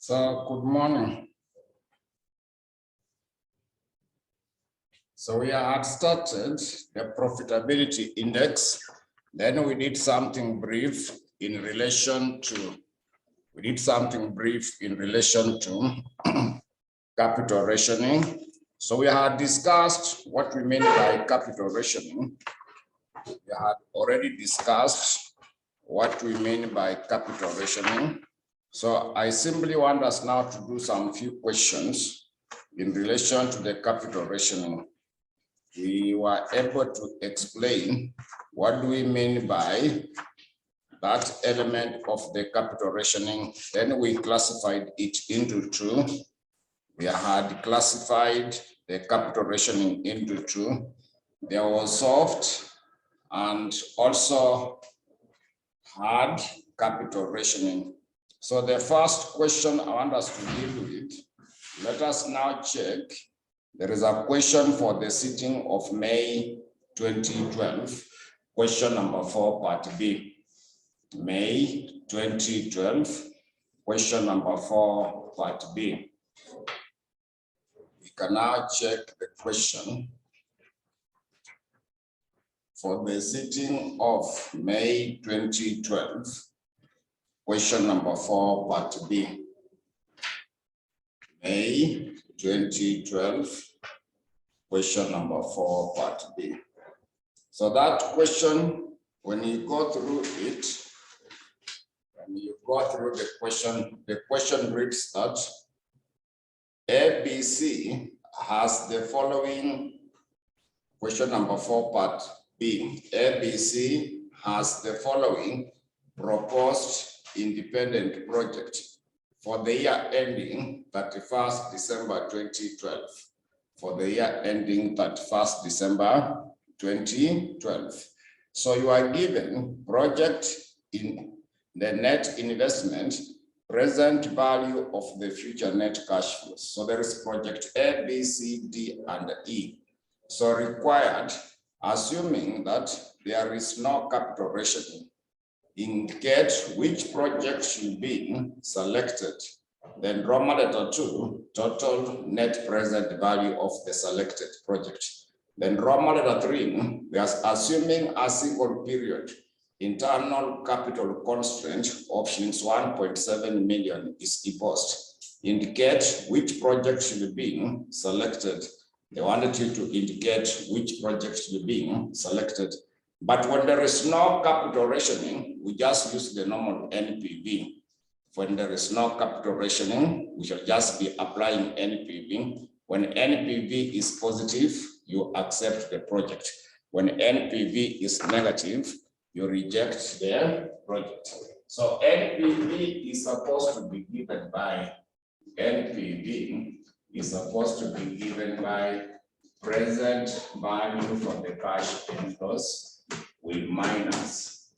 So good morning. So we had started the profitability index. Then we did something brief in relation to, capital rationing. So we had discussed what we mean by capital rationing. We had already discussed what we mean by capital rationing. So I simply want us now to do some few questions in relation to the capital rationing. We were able to explain what do we mean by that element of the capital rationing. Then we classified it into two. We had classified the capital rationing into two. There was soft and also hard capital rationing. So the first question I want us to deal with, let us now check. There is a question for the sitting of May 2012, question number 4, part B. May 2012, question number 4, part B. We can now check the question for the sitting of May 2012, question number 4, part B. May 2012, question number 4, part B. So that question, when you go through it, the question reads that ABC has the following, question number 4, part B. ABC has the following proposed independent project for the year ending 31st December 2012. For the year ending 31st December 2012. So you are given project in the net investment, present value of the future net cash flows. So there is project A, B, C, D, and E. So required, assuming that there is no capital rationing, indicate which project should be selected. Then Roman letter 2, total net present value of the selected project. Then Roman letter 3, we are assuming a single period internal capital constraint options 1.7 million is imposed. Indicate which project should be selected. They wanted you to indicate which project should be selected. But when there is no capital rationing, we just use the normal NPV. When there is no capital rationing, we shall just be applying NPV. When NPV is positive, you accept the project. When NPV is negative, you reject the project. So NPV is supposed to be given by present value for the cash inflows. We minus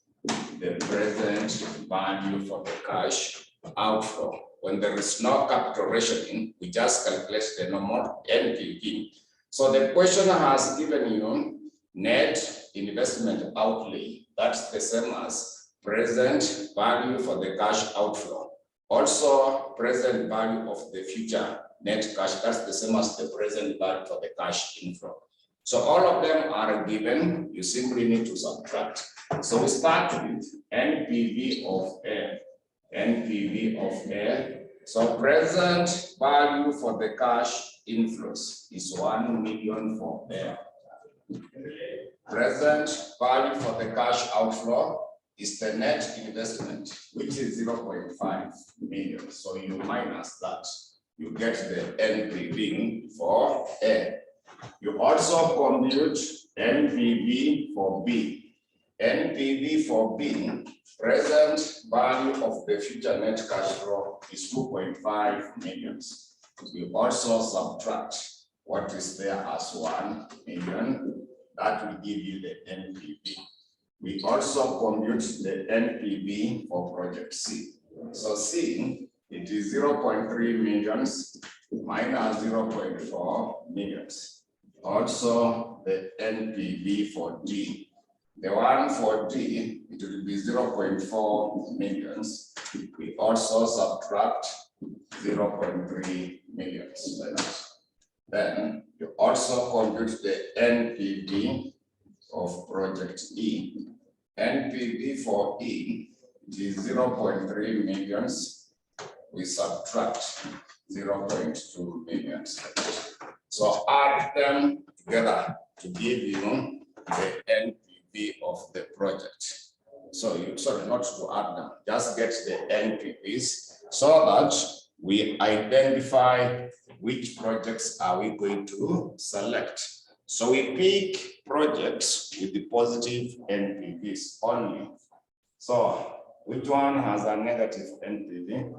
the present value for the cash outflow. When there is no capital rationing, we just calculate the normal NPV. So the question has given you net investment outlay. That's the same as present value for the cash outflow. Also, present value of the future net cash. That's the same as the present value for the cash inflow. So all of them are given, you simply need to subtract. So we start with NPV of A. NPV of A. So present value for the cash inflows is 1 million for A. Present value for the cash outflow is the net investment, which is 0.5 million. So you minus that, you get the NPV for A. You also compute NPV for B. NPV for B, present value of the future net cash flow is 2.5 million. You also subtract what is there as 1 million. That will give you the NPV. We also compute the NPV for project C. So C, it is 0.3 millions minus 0.4 millions. Also the NPV for D. The one for D, it will be 0.4 millions. We also subtract 0.3 million. Then you also compute the NPV of project E. NPV for E is 0.3 millions. We subtract 0.2 millions. So add them together to give you the NPV of the project. So you sorry, not to add them, just get the NPVs so that we identify which projects are we going to select. So we pick projects with the positive NPVs only. So which one has a negative NPV?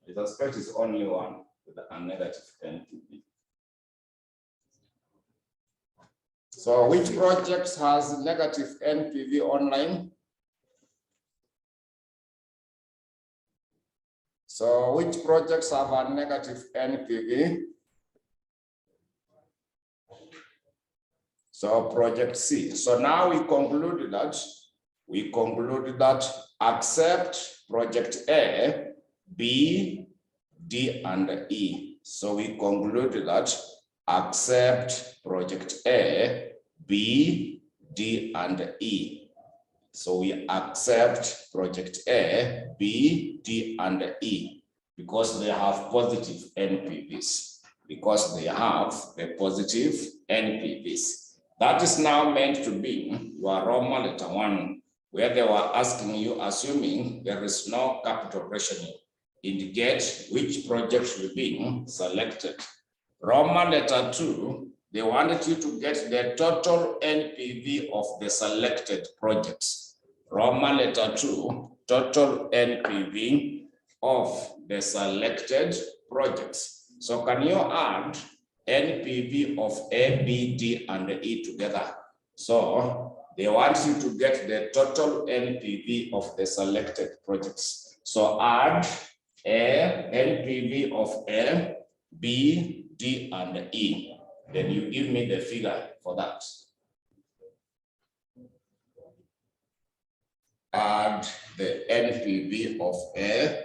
I suspect it's only one with a negative NPV. So which projects has negative NPV online? So which projects have a negative NPV? So project C. So now we concluded that accept project A, B, D, and E. So we concluded that accept project A, B, D, and E. So we accept project A, B, D, and E because they have positive NPVs. Because they have the positive NPVs. That is now meant to be your Roman letter 1, where they were asking you, assuming there is no capital rationing, indicate which project should be selected. Roman letter 2, they wanted you to get the total NPV of the selected projects. Roman letter 2, total NPV of the selected projects. So can you add NPV of A, B, D, and E together? So they want you to get the total NPV of the selected projects. So add A, NPV of A, B, D, and E. Then you give me the figure for that. Add the NPV of A,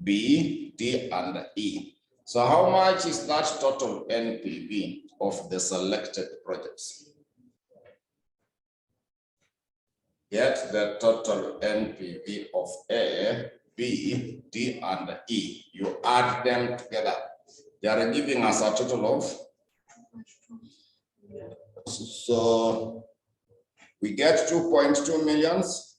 B, D, and E. So how much is that total NPV of the selected projects? Get the total NPV of A, B, D, and E. You add them together. They are giving us a total of. So we get 2.2 millions.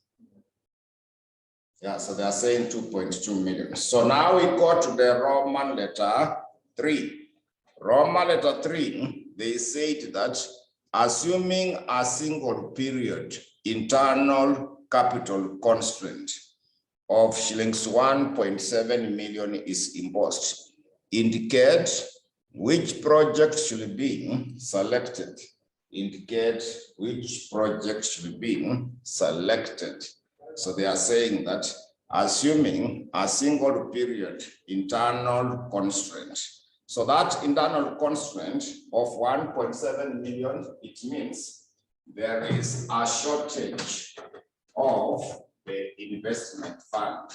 Yeah, so they are saying 2.2 million. So now we go to the Roman letter 3. Roman letter 3, they said that assuming a single period internal capital constraint of shillings 1.7 million is imposed, indicate which project should be selected. Indicate which project should be selected. So they are saying that assuming a single period internal constraint. So that internal constraint of 1.7 million, it means there is a shortage of the investment fund.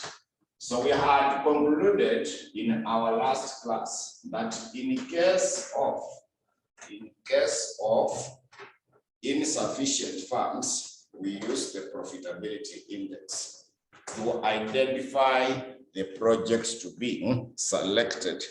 So we had concluded in our last class that in case of insufficient funds, we use the profitability index to identify the projects to be selected.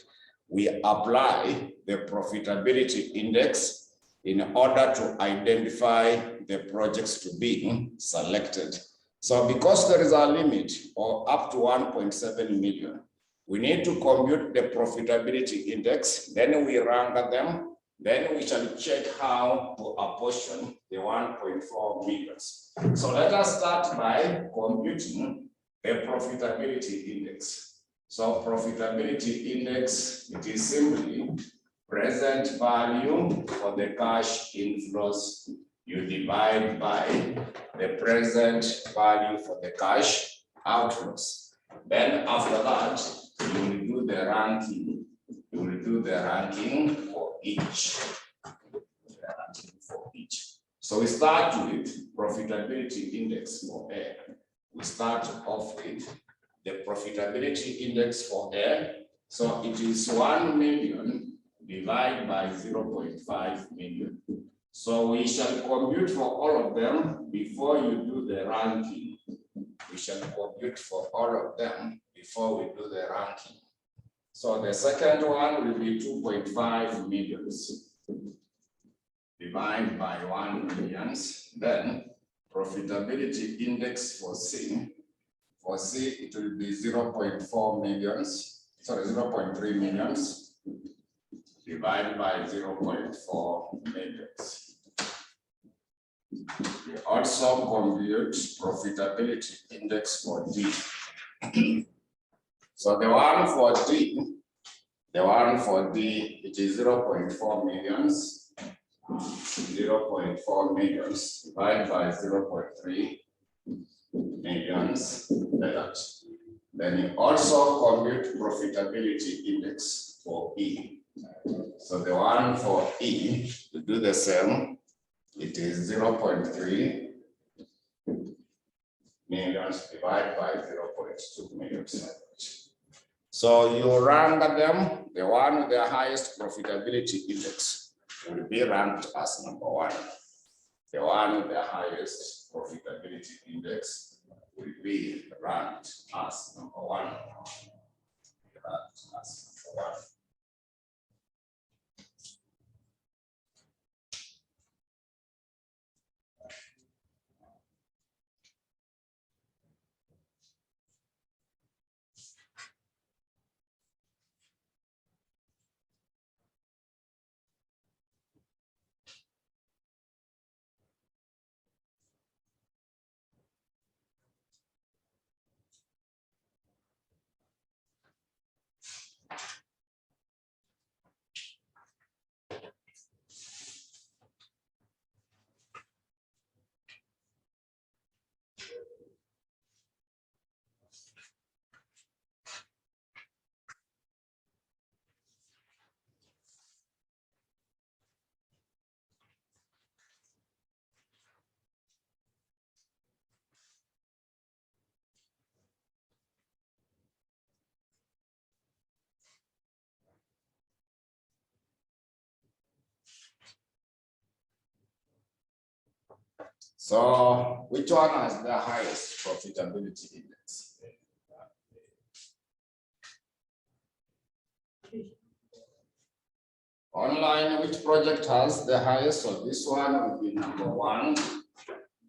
We apply the profitability index in order to identify the projects to be selected. So because there is a limit of up to 1.7 million, we need to compute the profitability index, then we rank them. Then we shall check how to apportion the 1.4 million. So let us start by computing the profitability index. So profitability index, it is simply present value for the cash inflows. You divide by the present value for the cash outflows. Then after that, you will do the ranking. You will do the ranking for each. So we start with profitability index for A. We start off with the profitability index for A. So it is 1 million divided by 0.5 million. So we shall compute for all of them before you do the ranking. We shall compute for all of them before we do the ranking. So the second one will be 2.5 millions divided by 1 million. Then profitability index for C. For C, it will be 0.4 millions, sorry, 0.3 millions divided by 0.4 millions. We also compute profitability index for D. So the one for D, it is 0.4 millions, 0.4 millions divided by 0.3 millions. Then you also compute profitability index for E. So the one for E, to do the same, it is 0.3 millions divided by 0.2 millions. So you rank them, the one with the highest profitability index will be ranked as number 1. The one with the highest profitability index will be ranked as number 1. Ranked as number 1. So which one has the highest profitability index? Online, which project has the highest? So this one will be number 1.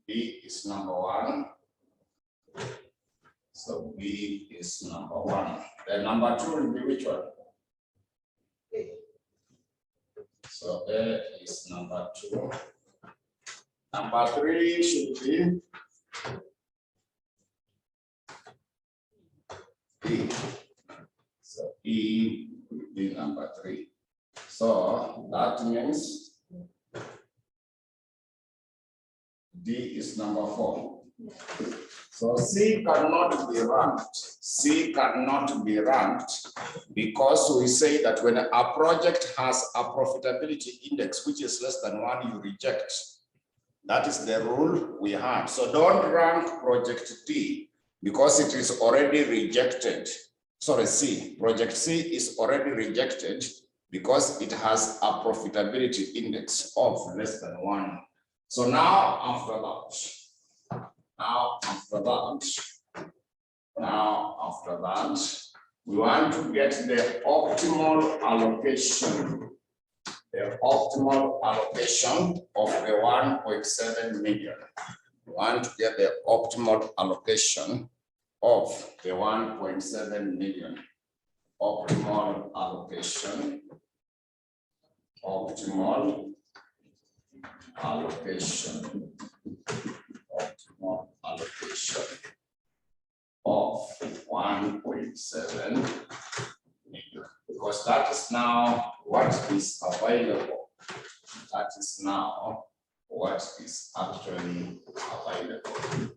B is number 1. So B is number 1. Then number 2 will be which one? So A is number 2. Number 3 should be E. So E will be number 3. So that means D is number 4. So C cannot be ranked. C cannot be ranked because we say that when a project has a profitability index which is less than 1, you reject. That is the rule we have. So don't rank project D because it is already rejected. Sorry, C. Project C is already rejected because it has a profitability index of less than 1. So now after that, we want to get the optimal allocation. The optimal allocation of the 1.7 million. We want to get the optimal allocation of the 1.7 million. Optimal allocation. Optimal allocation. Optimal allocation of 1.7 million. Because that is now what is available. That is now what is actually available.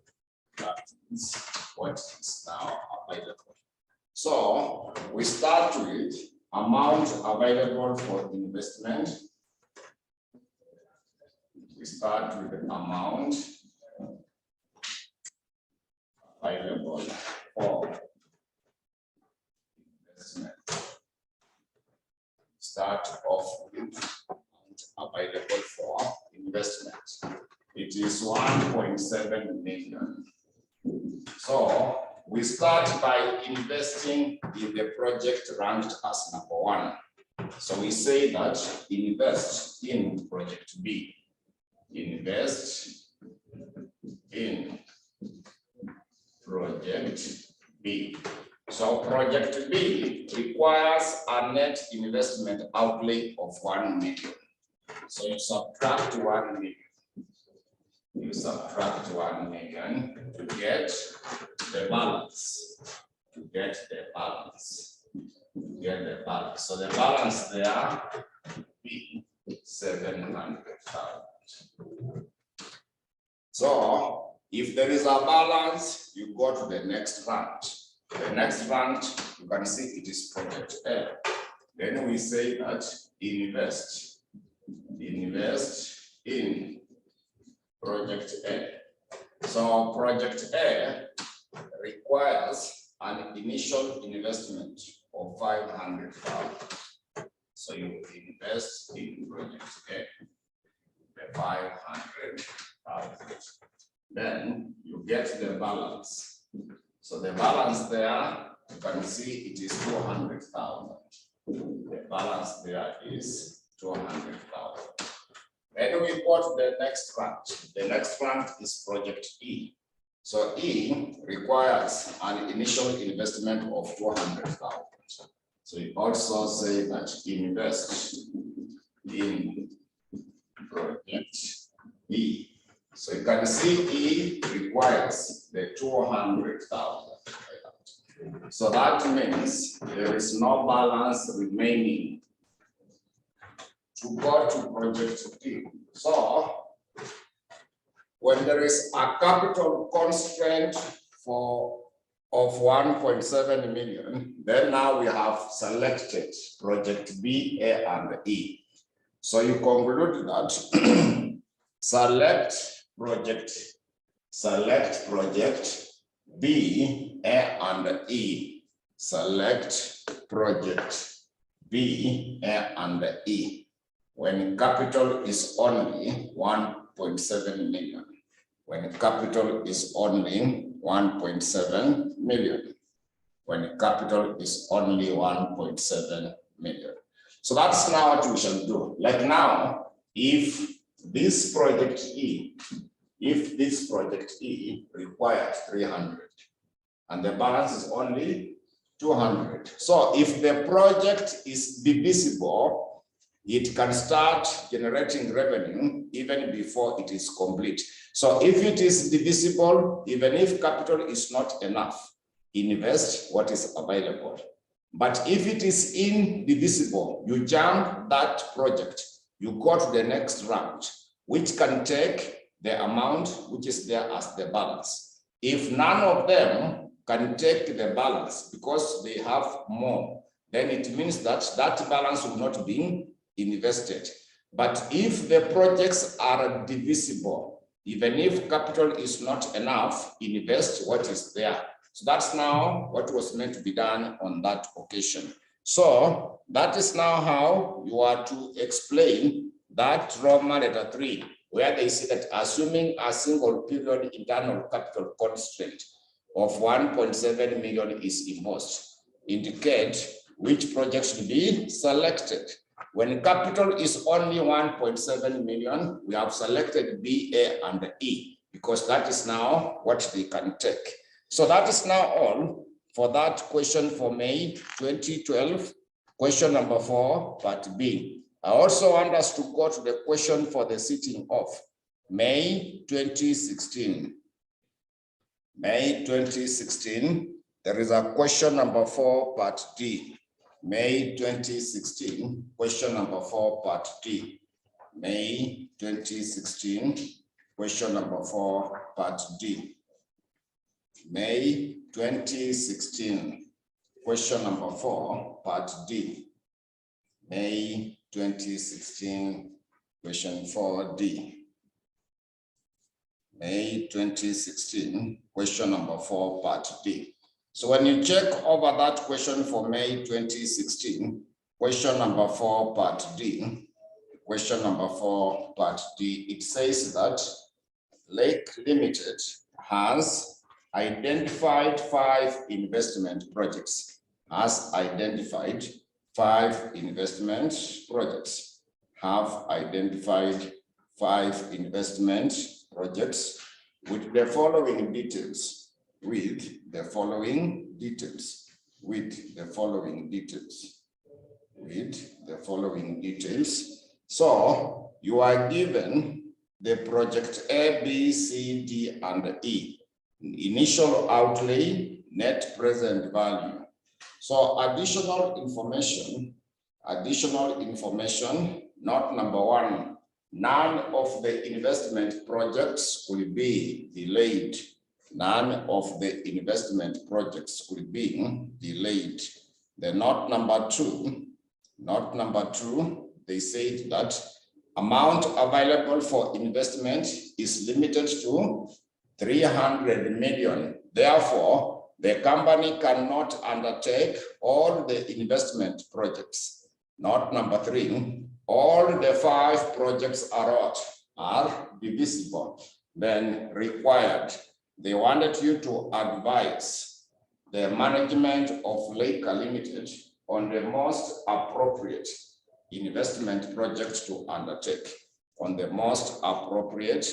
That is what is now available. So we start with amount available for investment. We we start with the amount available for investment. Start off with available for investment. It is 1.7 million. So we start by investing in the project ranked as number 1. So we say that invest in project B. Invest in project B. So project B requires a net investment outlay of 1 million. So you subtract 1 million. You subtract 1 million to get the balance. To get the balance. To get the balance. So the balance there will be 700,000. So if there is a balance, you go to the next round. The next round, you can see it is project A. Then we say that invest in project A. So project A requires an initial investment of 500,000. So you invest in project A, the 500,000. Then you get the balance. So the balance there, you can see it is 200,000. The balance there is 200,000. Then we go to the next rank. The next rank is project E. So E requires an initial investment of 200,000. So you also say that invest in project E. So you can see E requires the 200,000. So that means there is no balance remaining to go to project E. So when there is a capital constraint of 1.7 million, then now we have selected project B, A, and E. So you conclude that select project B, A, and E. Select project B, A, and E. When capital is only 1.7 million. When capital is only 1.7 million. When capital is only 1.7 million. So that's now what we shall do. Like now, if this project E requires 300 and the balance is only 200. So if the project is divisible, it can start generating revenue even before it is complete. So if it is divisible, even if capital is not enough, invest what is available. But if it is indivisible, you jump that project, you go to the next round, which can take the amount which is there as the balance. If none of them can take the balance because they have more, then it means that that balance will not be invested. But if the projects are divisible, even if capital is not enough, invest what is there. So that's now what was meant to be done on that occasion. So that is now how you are to explain that Roman letter 3, where they say that assuming a single period internal capital constraint of 1.7 million is imposed, indicate which projects should be selected. When capital is only 1.7 million, we have selected B, A, and E, because that is now what they can take. So that is now all for that question for May 2012, question number 4, part B. I also want us to go to the question for the sitting of May 2016. May 2016, there is a question number 4, part D. May 2016, question number 4, part D. May 2016, question number 4, part D. May 2016, question number 4, part D. May 2016, question 4D. May 2016, question number 4, part D. So when you check over that question for May 2016, question number 4, part D, question number 4, part D, it says that Lake Limited has identified 5 investment projects. Has identified 5 investment projects. Have identified 5 investment projects with the following details. With the following details. With the following details. With the following details. So you are given the project A, B, C, D, and E. Initial outlay, net present value. So additional information, not number 1, none of the investment projects will be delayed. None of the investment projects will be delayed. Then not number 2, they said that amount available for investment is limited to 300 million. Therefore, the company cannot undertake all the investment projects. Not number 3, all the 5 projects are divisible, then required. They wanted you to advise the management of Lake Limited on the most appropriate investment projects to undertake, on the most appropriate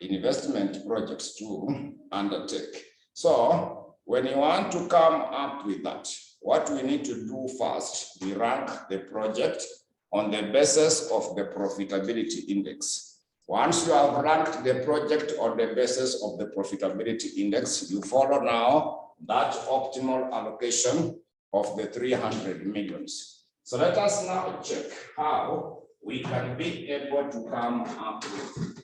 investment projects to undertake. So when you want to come up with that, what we need to do first, we rank the project on the basis of the profitability index. Once you have ranked the project on the basis of the profitability index, you follow now that optimal allocation of the 300 millions. So let us now check how we can be able to come up with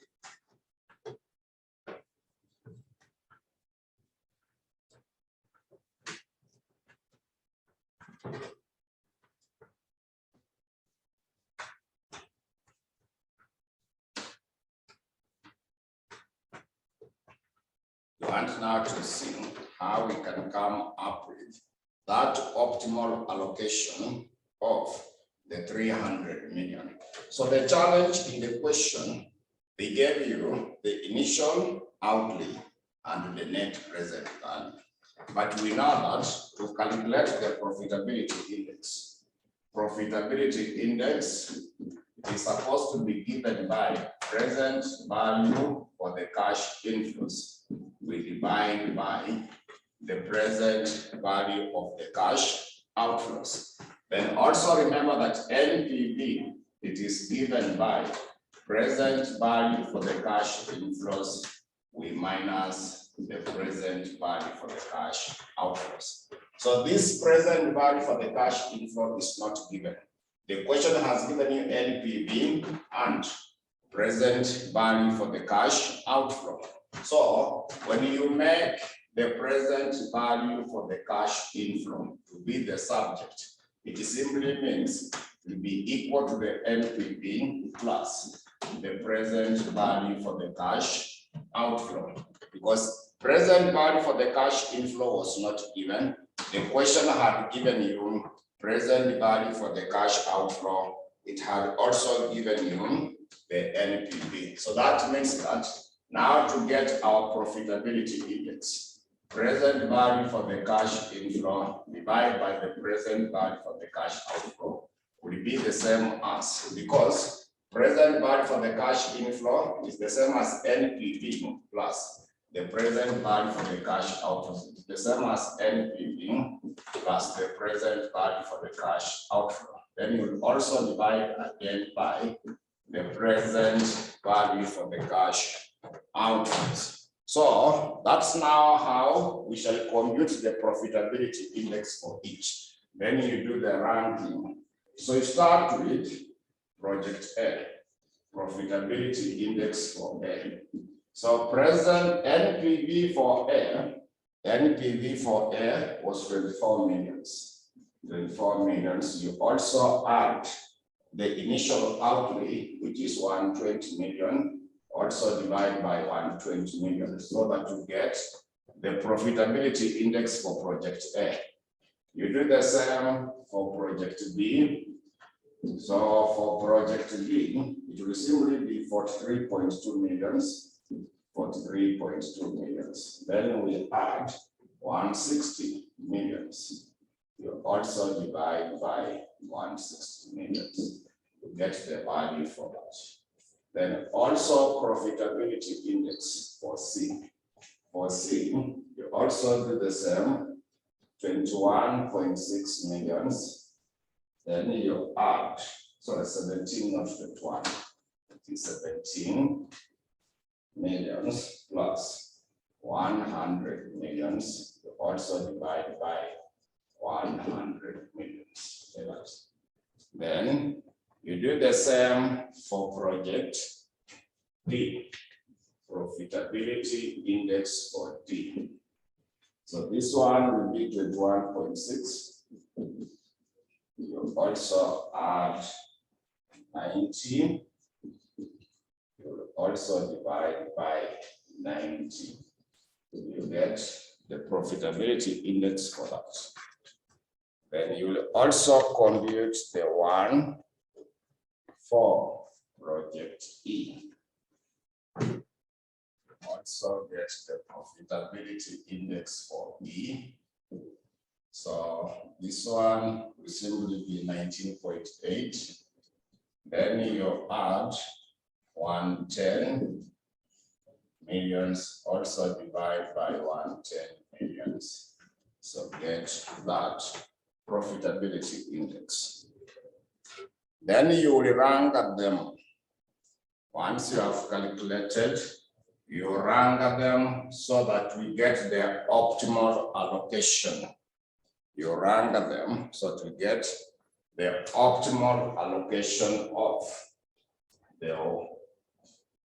you want now to see how we can come up with that optimal allocation of the 300 million. So the challenge in the question, they gave you the initial outlay and the net present value. But we know that to calculate the profitability index is supposed to be given by present value for the cash inflows. We divide by the present value of the cash outflows. Then also remember that NPV, it is given by present value for the cash inflows, we minus the present value for the cash outflows. So this present value for the cash inflow is not given. The question has given you NPV and present value for the cash outflow. So when you make the present value for the cash inflow to be the subject, it simply means it will be equal to the NPV plus the present value for the cash outflow. Because present value for the cash inflow was not given. The question had given you present value for the cash outflow. It had also given you the NPV. So that means that now to get our profitability index, present value for the cash inflow divided by the present value for the cash outflow will be the same as, because present value for the cash inflow is the same as NPV plus the present value for the cash outflow is the same as NPV plus the present value for the cash outflow. Then you will also divide again by the present value for the cash outflows. So that's now how we shall compute the profitability index for each. Then you do the ranking. So you start with project A, profitability index for A. So present NPV for A was 24 millions. 24 millions. You also add the initial outlay, which is 120 million also divide by 120 million so that you get the profitability index for project A. You do the same for project B. So for project B, it will simply be 43.2 millions, 43.2 millions. Then we add 160 millions. You also divide by 160 millions to get the value for that. Then also profitability index for C. For C, you also do the same, 21.6 millions. Then you add, so 17 not 21, it is 17 millions plus 100 millions. You also divide by 100 millions. Then you do the same for project D, profitability index for D. So this one will be 21.6. You also add 90. You also divide by 90. You get the profitability index for that. Then you will also compute the one for project E. Also get the profitability index for E. So this one will simply be 19.8. Then you add 110 millions, also divide by 110 millions. So get that profitability index. Then you will rank them. Once you have calculated, you rank them so that we get the optimal allocation. You rank them so that we get the optimal allocation of the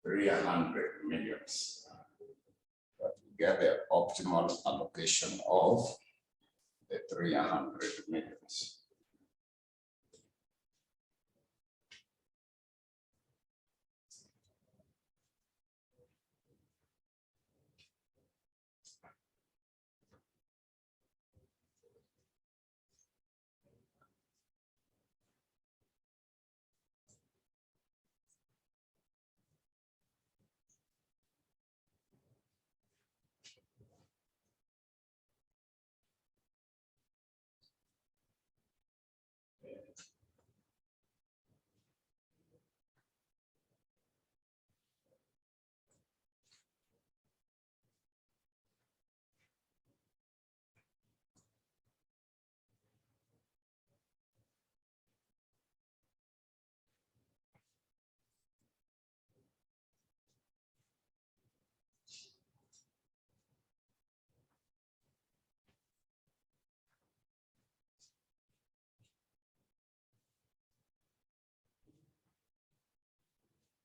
300 millions. But we get the optimal allocation of the 300 millions.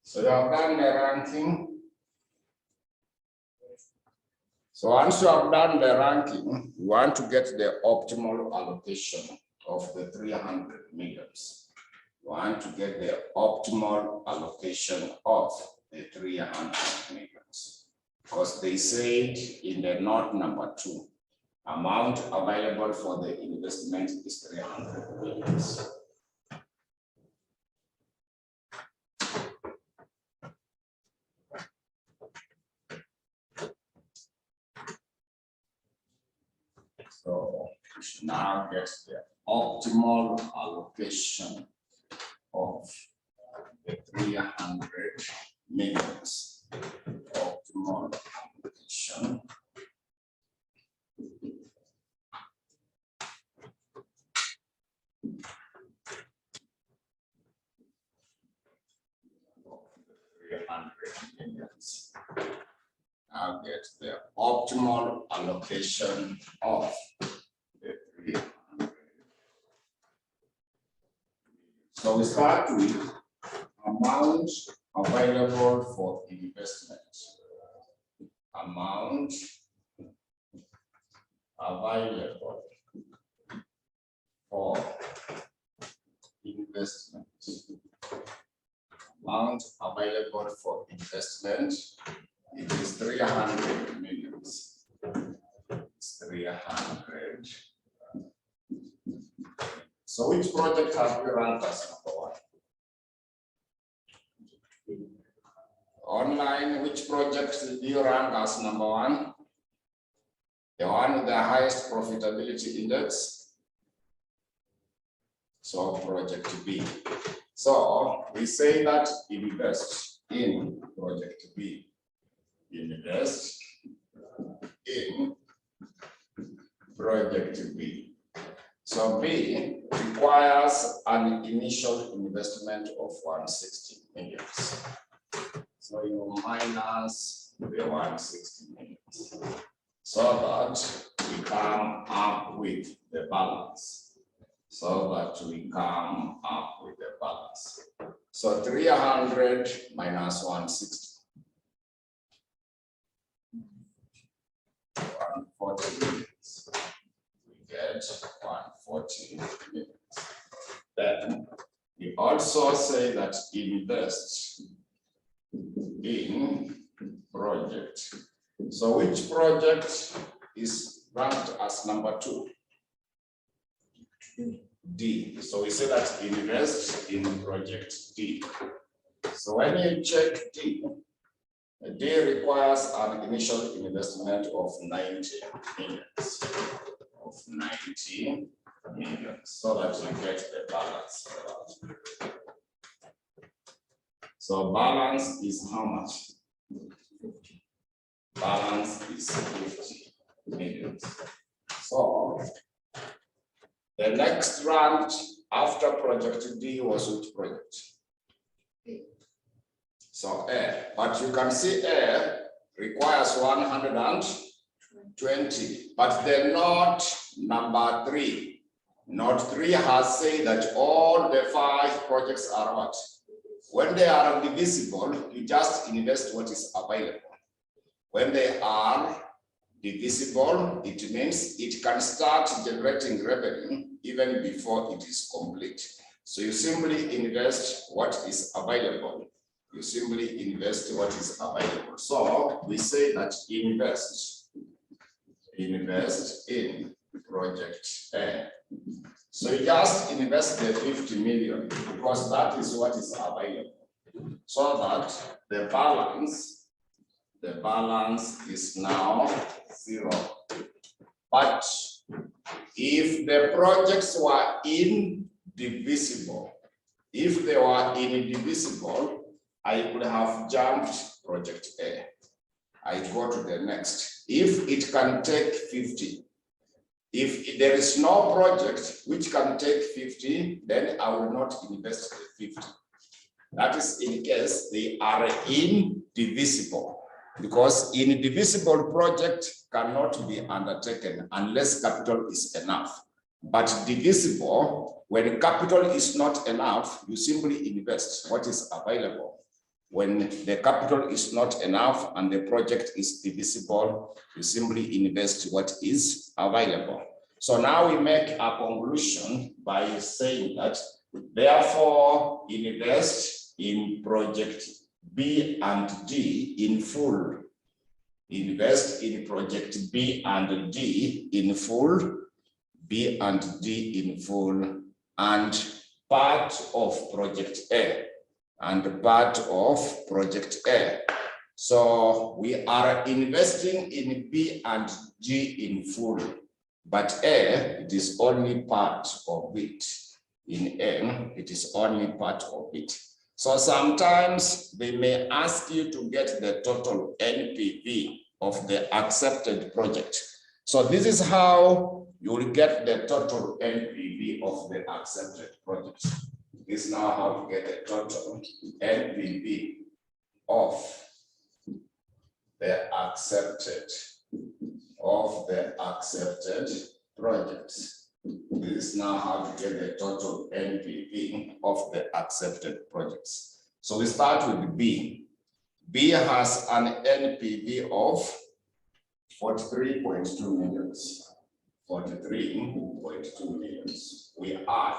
So you have done the ranking. So once you have done the ranking, you want to get the optimal allocation of the 300 millions. You want to get the optimal allocation of the 300 millions. Because they said in the note number 2, amount available for the investment is 300 millions. So we should now get the optimal allocation of the 300 millions. Optimal allocation. Now get the optimal allocation of the 300. So we start with amount available for investment. Amount available for investment. amount available for investment, it is 300 millions. It's 300. So which project has we ranked as number one? Online, which project do you rank as number one? The one with the highest profitability index. So project B. So we say that invest in project B. Invest in project B. So B requires an initial investment of 160 million. So you minus the 160 million. So that we come up with the balance. So 300 minus 160. 140 minutes. We get 140 minutes. Then we also say that invest in project. So which project is ranked as number 2? D. So we say that invest in project D. So when you check D, D requires an initial investment of 90 million. So that you get the balance. So balance is how much? 50. Balance is 50 million. So the next round after project D was which project? So A, but you can see A requires 120, but the note number 3. Note 3 has said that all the 5 projects are what? When they are divisible, you just invest what is available. When they are divisible, it means it can start generating revenue even before it is complete. So you simply invest what is available. You simply invest what is available. So we say that invest in project A. So you just invest the 50 million because that is what is available. So that the balance is now 0. But if the projects were indivisible, if they were indivisible, I could have jumped project A. I go to the next. If it can take 50, if there is no project which can take 50, then I will not invest the 50. That is in case they are indivisible. Because indivisible project cannot be undertaken unless capital is enough. But divisible, when capital is not enough, you simply invest what is available. When the capital is not enough and the project is divisible, you simply invest what is available. So now we make a conclusion by saying that, therefore, invest in project B and D in full. Invest in project B and D in full, B and D in full, and part of project A, and part of project A. So we are investing in B and G in full, but A, it is only part of it. In M, it is only part of it. So sometimes they may ask you to get the total NPV of the accepted project. So this is how you will get the total NPV of the accepted project. This is now how to get the total NPV of the accepted projects. This is now how to get the total NPV of the accepted projects. So we start with B. B has an NPV of 43.2 million. 43.2 million. We add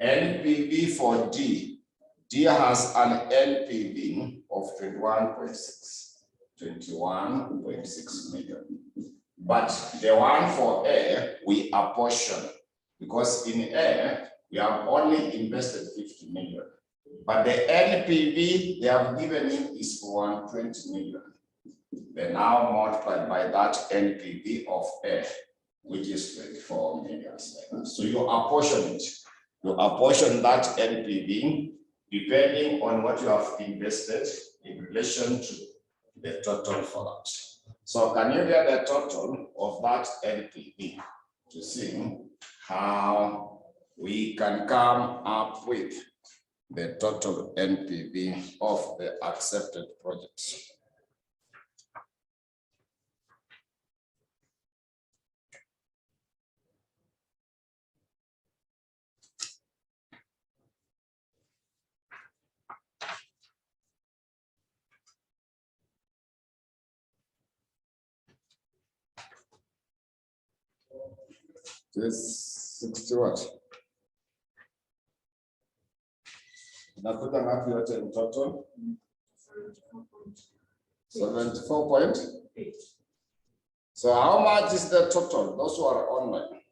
NPV for D D has an NPV of 21.6 million. But the one for A, we apportion, because in A, we have only invested 50 million. But the NPV they have given you is for 120 million. They now multiply by that NPV of A, which is 24 million. So you apportion it. You apportion that NPV depending on what you have invested in relation to the total for that. So can you get the total of that NPV to see how we can come up with the total NPV of the accepted projects? This 60 what? Nakuta ngapi yote in total? 74.8. So how much is the total? Those who are online.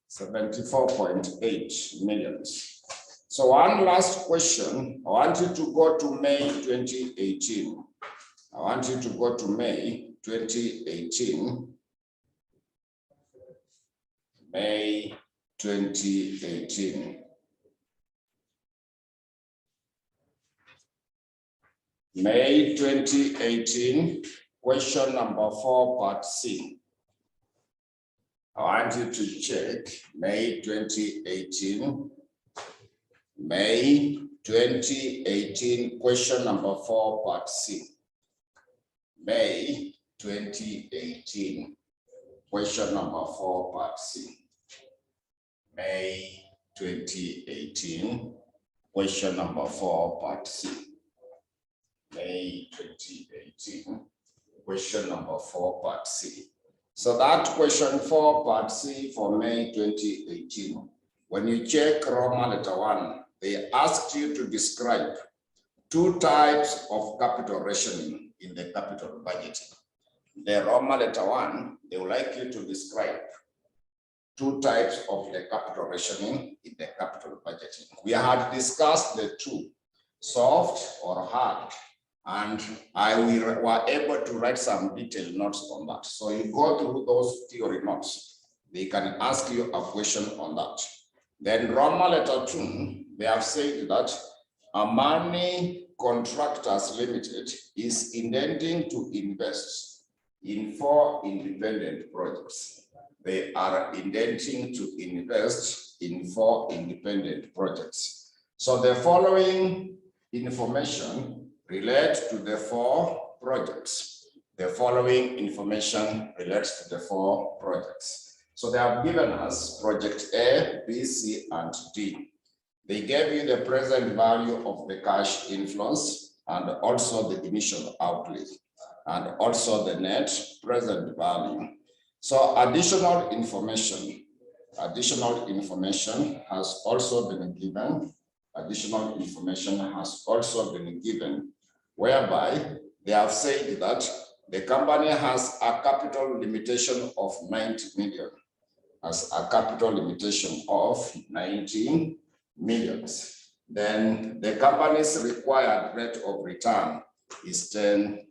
$74.8 million. So one last question. I want you to go to May 2018. I want you to go to May 2018. May 2018. May 2018, question number 4, part C. I want you to check May 2018. May 2018, question number 4, part C. May 2018, question number 4, part C. May 2018, question number 4, part C. May 2018, question number 4, part C. So that question 4, part C for May 2018, when you check Roman letter 1, they asked you to describe 2 types of capital rationing in the capital budgeting. The Roman letter 1, they would like you to describe 2 types of the capital rationing in the capital budgeting. We had discussed the 2, soft or hard, and we were able to write some detailed notes on that. So you go through those theory notes. They can ask you a question on that. Then Roman letter 2, they have said that Amani Contractors Limited is intending to invest in 4 independent projects. They are intending to invest in 4 independent projects. So the following information relates to the 4 projects. The following information relates to the 4 projects. So they have given us project A, B, C, and D. They gave you the present value of the cash inflows and also the initial outlay and also the net present value. So additional information has also been given. Additional information has also been given, whereby they have said that the company has a capital limitation of 90 million. As a capital limitation of 19 million. Then the company's required rate of return is 10%.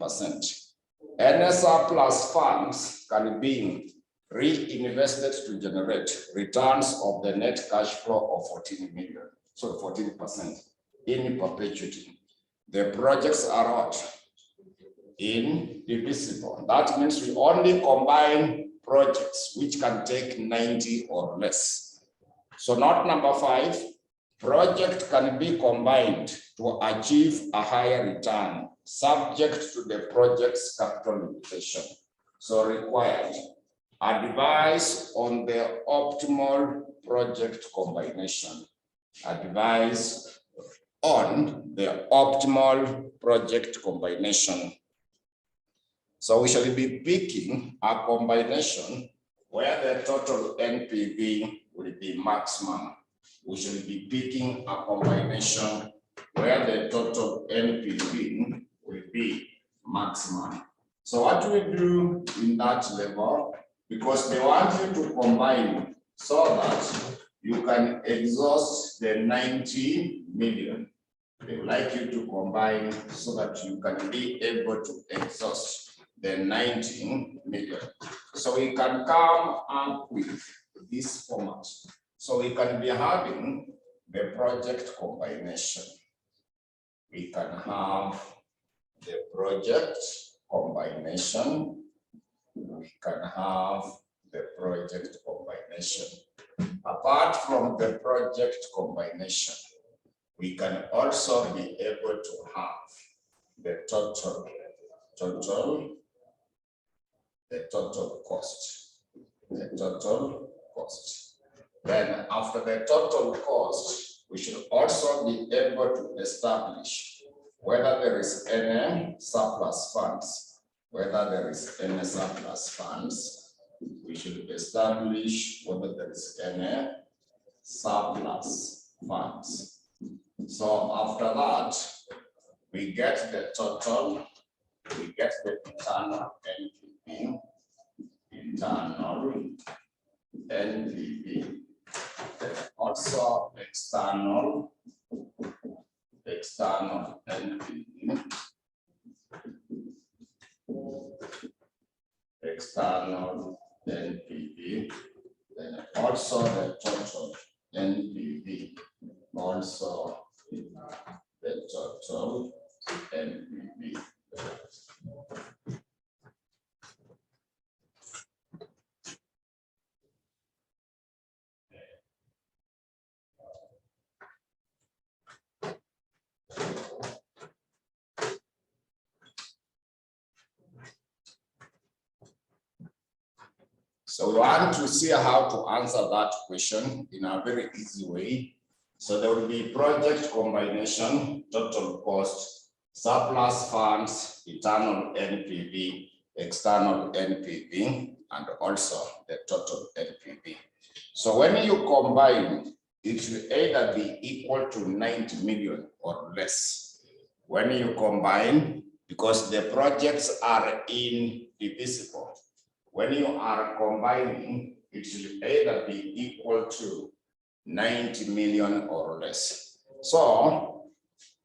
Any surplus funds can be reinvested to generate returns of the net cash flow of 14 million, so 14% in perpetuity. The projects are what? Indivisible. That means we only combine projects which can take 90 or less. So not number 5, project can be combined to achieve a higher return subject to the project's capital limitation. So required, advise on the optimal project combination. Advise on the optimal project combination. So we shall be picking a combination where the total NPV will be maximum, we should be picking a combination where the total NPV will be maximum. So what we do in that level, because they want you to combine so that you can exhaust the 90 million. They would like you to combine so that you can be able to exhaust the 19 million. So we can come up with this format. So we can be having the project combination. We can have the project combination. We can have the project combination. Apart from the project combination, we can also be able to have the total cost. The total cost. Then after the total cost, we should also be able to establish whether there is any surplus funds. Whether there is any surplus funds, we should establish whether there is any surplus funds. So after that, we get the total, we get the internal NPV, also external NPV, then also the total NPV, also the total NPV. So we want to see how to answer that question in a very easy way. So there will be project combination, total cost, surplus funds, internal NPV, external NPV, and also the total NPV. So when you combine, it should either be equal to 90 million or less. When you combine, because the projects are indivisible, when you are combining, it should either be equal to 90 million or less. So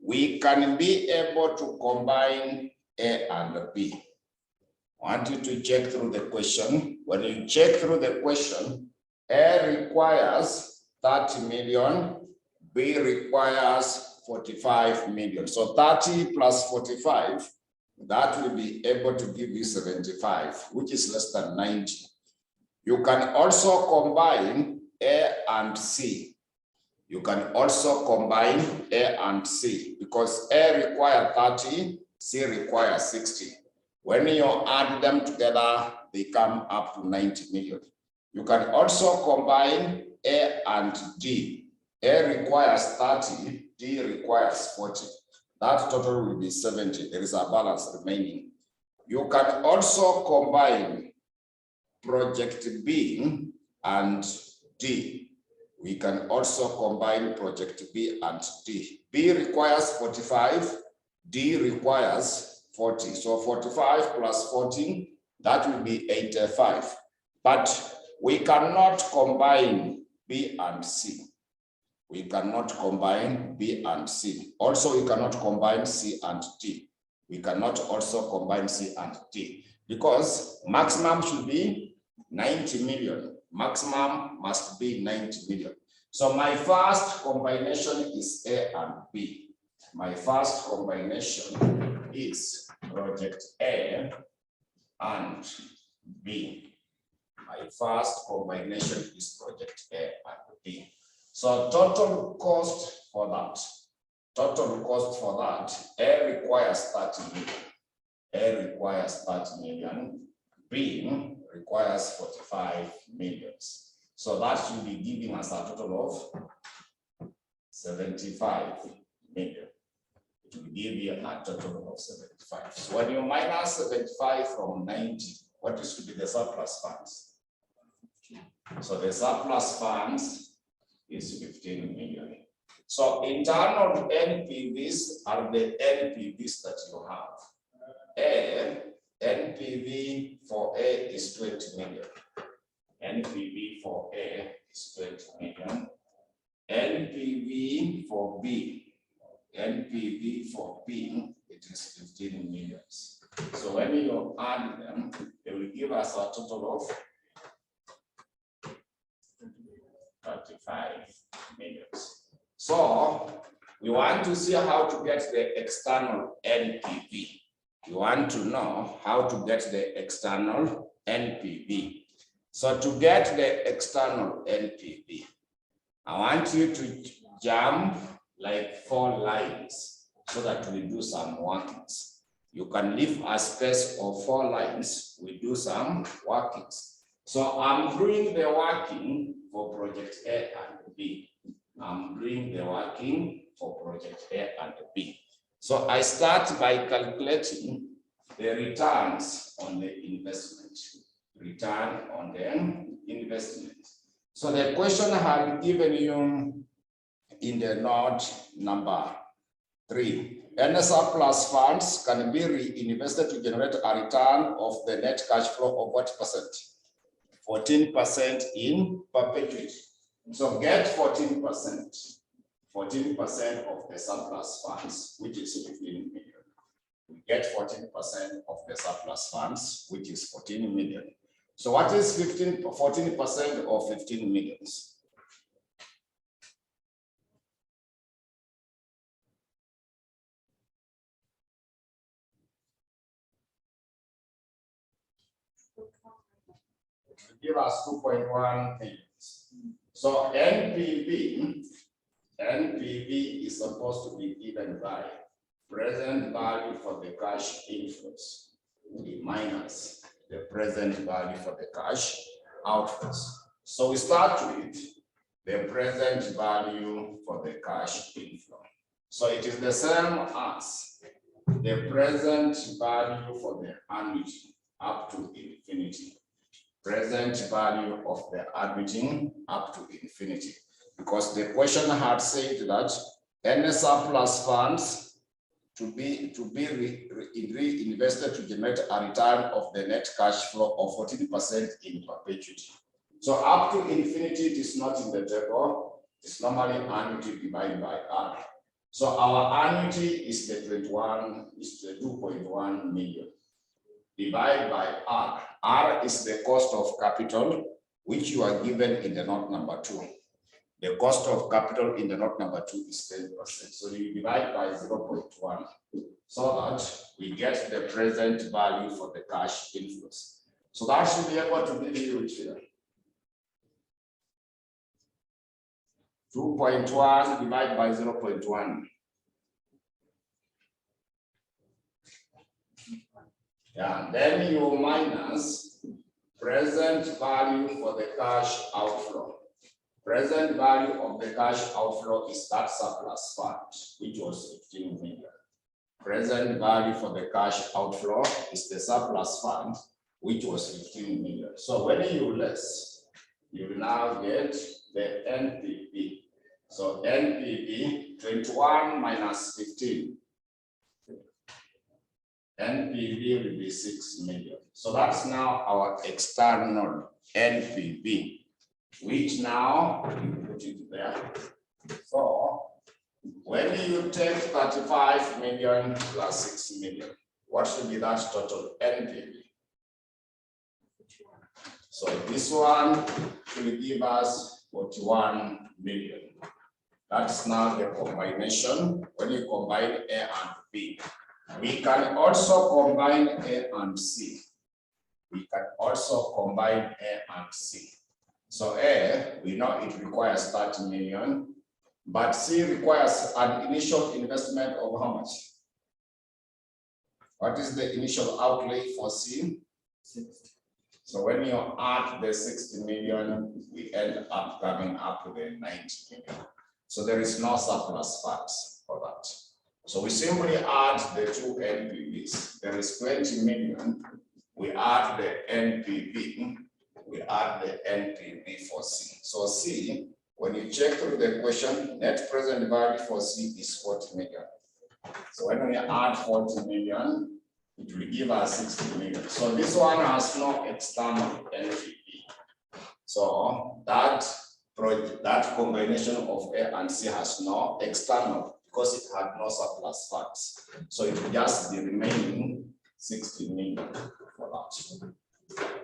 we can be able to combine A and B. I want you to check through the question. When you check through the question, A requires 30 million, B requires 45 million. So 30 plus 45, that will be able to give you 75, which is less than 90. You can also combine A and C. You can also combine A and C because A requires 30, C requires 60. When you add them together, they come up to 90 million. You can also combine A and D. A requires 30, D requires 40. That total will be 70. There is a balance remaining. You can also combine project B and D. We can also combine project B and D. B requires 45, D requires 40. So 45 plus 40, that will be 85. But we cannot combine B and C. We cannot combine B and C. Also, we cannot combine C and D. We cannot also combine C and D because maximum should be 90 million. Maximum must be 90 million. So my first combination is A and B. My first combination is project A and B. My first combination is project A and B. So total cost for that, A requires 30 million. A requires 30 million. B requires 45 millions. So that should be giving us a total of 75 million. It will give you a total of 75. So when you minus 75 from 90, what should be the surplus funds? So the surplus funds is 15 million. So internal NPVs are the NPVs that you have. NPV for A is 20 million. NPV for A is 20 million. NPV for B, NPV for B, it is 15 millions. So when you add them, they will give us a total of 35 millions. So we want to see how to get the external NPV. You want to know how to get the external NPV. So to get the external NPV, I want you to jump like 4 lines so that we do some workings. You can leave a space of 4 lines, we do some workings. So I'm doing the working for project A and B. I'm doing the working for project A and B. So I start by calculating the returns on the investment. Return on the investment. So the question I had given you in the note number 3. Any surplus funds can be reinvested to generate a return of the net cash flow of what percent? 14% in perpetuity. So get 14%. 14% of the surplus funds, which is 15 million. We get 14% of the surplus funds, which is 14 million. So what is 14% of 15 millions? Give us 2.1 million. So NPV is supposed to be given by present value for the cash inflows minus the present value for the cash outflows. So we start with the present value for the cash inflow. So it is the same as the present value for the annuity up to infinity. Present value of the annuity up to infinity. Because the question had said that any surplus funds to be reinvested to generate a return of the net cash flow of 14% in perpetuity. So up to infinity, it is not in the table. It's normally annuity divided by R. So our annuity is the 2.1 million. Divided by R. R is the cost of capital, which you are given in the note number 2. The cost of capital in the note number 2 is 10%. So you divide by 0.1 so that we get the present value for the cash inflows. So that should be able to give you which figure? 2.1 divided by 0.1. Yeah, then you minus present value for the cash outflow. Present value of the cash outflow is that surplus fund, which was 15 million. Present value for the cash outflow is the surplus fund, which was 15 million. So when you less, you will now get the NPV. So NPV 21 minus 15. NPV will be 6 million. So that's now our external NPV, which now we put it there. So when you take 35 million plus 6 million, what should be that total NPV? So this one will give us 41 million. That's now the combination. When you combine A and B, we can also combine A and C. We can also combine A and C. So A, we know it requires 30 million, but C requires an initial investment of how much? What is the initial outlay for C? 60. So when you add the 60 million, we end up coming up to the 90 million. So there is no surplus funds for that. So we simply add the two NPVs. There is 20 million. We add the NPV, we add the NPV for C. So C, when you check through the question, net present value for C is 40 million. So when we add 40 million, it will give us 60 million. So this one has no external NPV. So that combination of A and C has no external because it had no surplus funds. So it will just be remaining 60 million for that.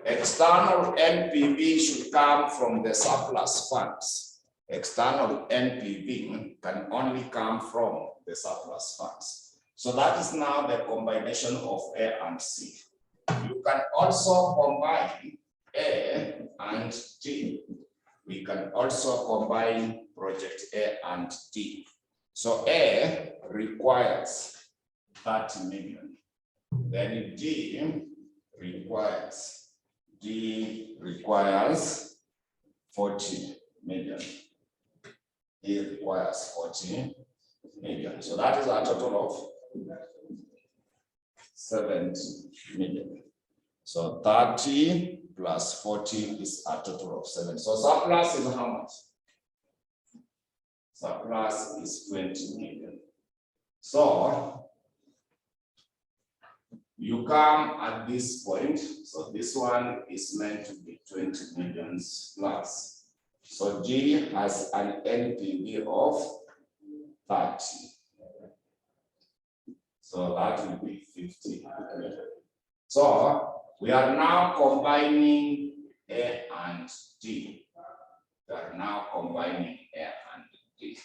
External NPV should come from the surplus funds. External NPV can only come from the surplus funds. So that is now the combination of A and C. You can also combine A and D. We can also combine project A and D. So A requires 30 million. Then D requires 40 million. D requires 40 million. So that is a total of 70 million. So 30 plus 40 is a total of 7. So surplus is how much? Surplus is 20 million. So you come at this point. So this one is meant to be 20 millions plus. So G has an NPV of 30. So that will be 50 million. So we are now combining A and D. We are now combining A and D.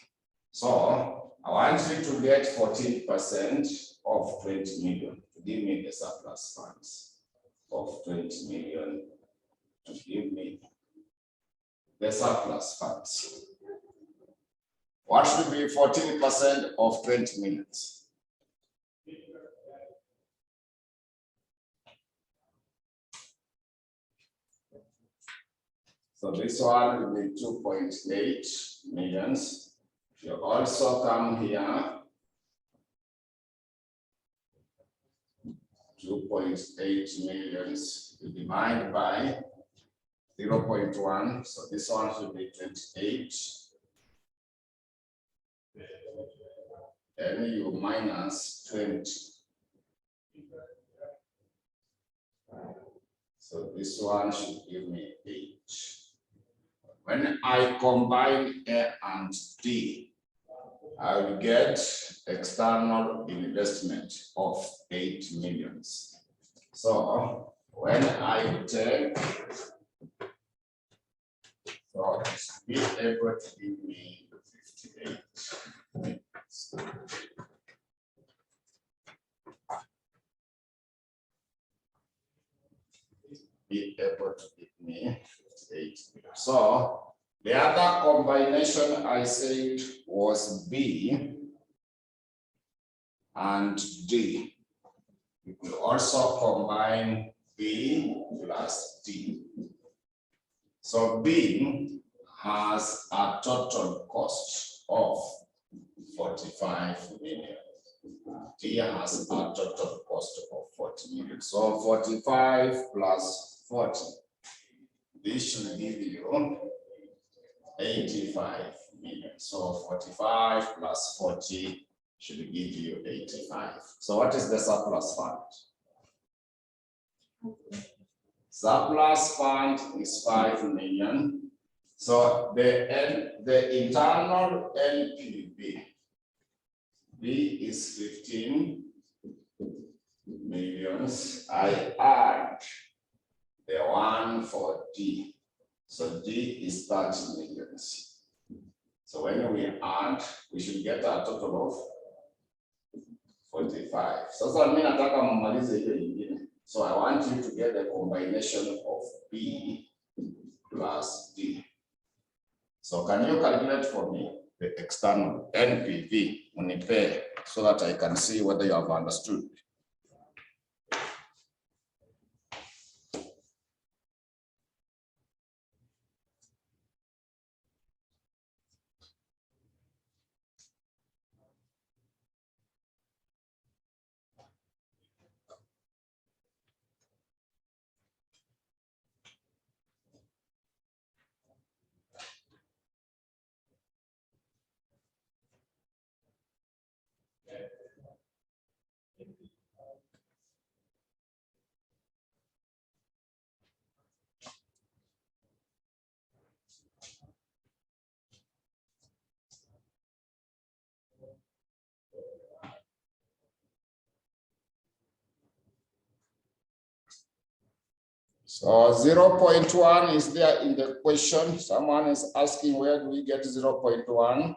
So I want you to get 14% of 20 million to give me the surplus funds of 20 million to give me the surplus funds. What should be 14% of 20 million? So this one will be 2.8 millions. You also come here, 2.8 millions, you divide by 0.1. So this one should be 28. And you minus 20. So this one should give me 8. When I combine A and D, I will get external investment of 8 millions. So when I take, so it should be able to give me 58 millions. Be able to give me 58 million. So the other combination I said was B and D. You could also combine B plus D. So B has a total cost of 45 million. D has a total cost of 40 million. So 45 plus 40. This should give you 85 million. So 45 plus 40 should give you 85. So what is the surplus fund? Surplus fund is 5 million. So the internal NPV, B is 15 millions. I add the one for D. So D is 30 millions. So when we add, we should get a total of 45. So I want you to get the combination of B plus D. So can you calculate for me the external NPV on a pair so that I can see whether you have understood? So 0.1 is there in the question. Someone is asking where do we get 0.1?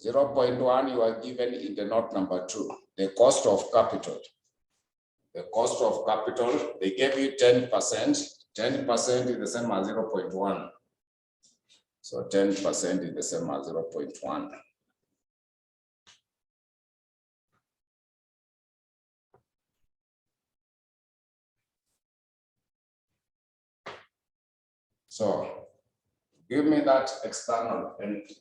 0.1 you are given in the note number 2, the cost of capital. The cost of capital, they gave you 10%. 10% is the same as 0.1. So 10% is the same as 0.1. So give me that external entity.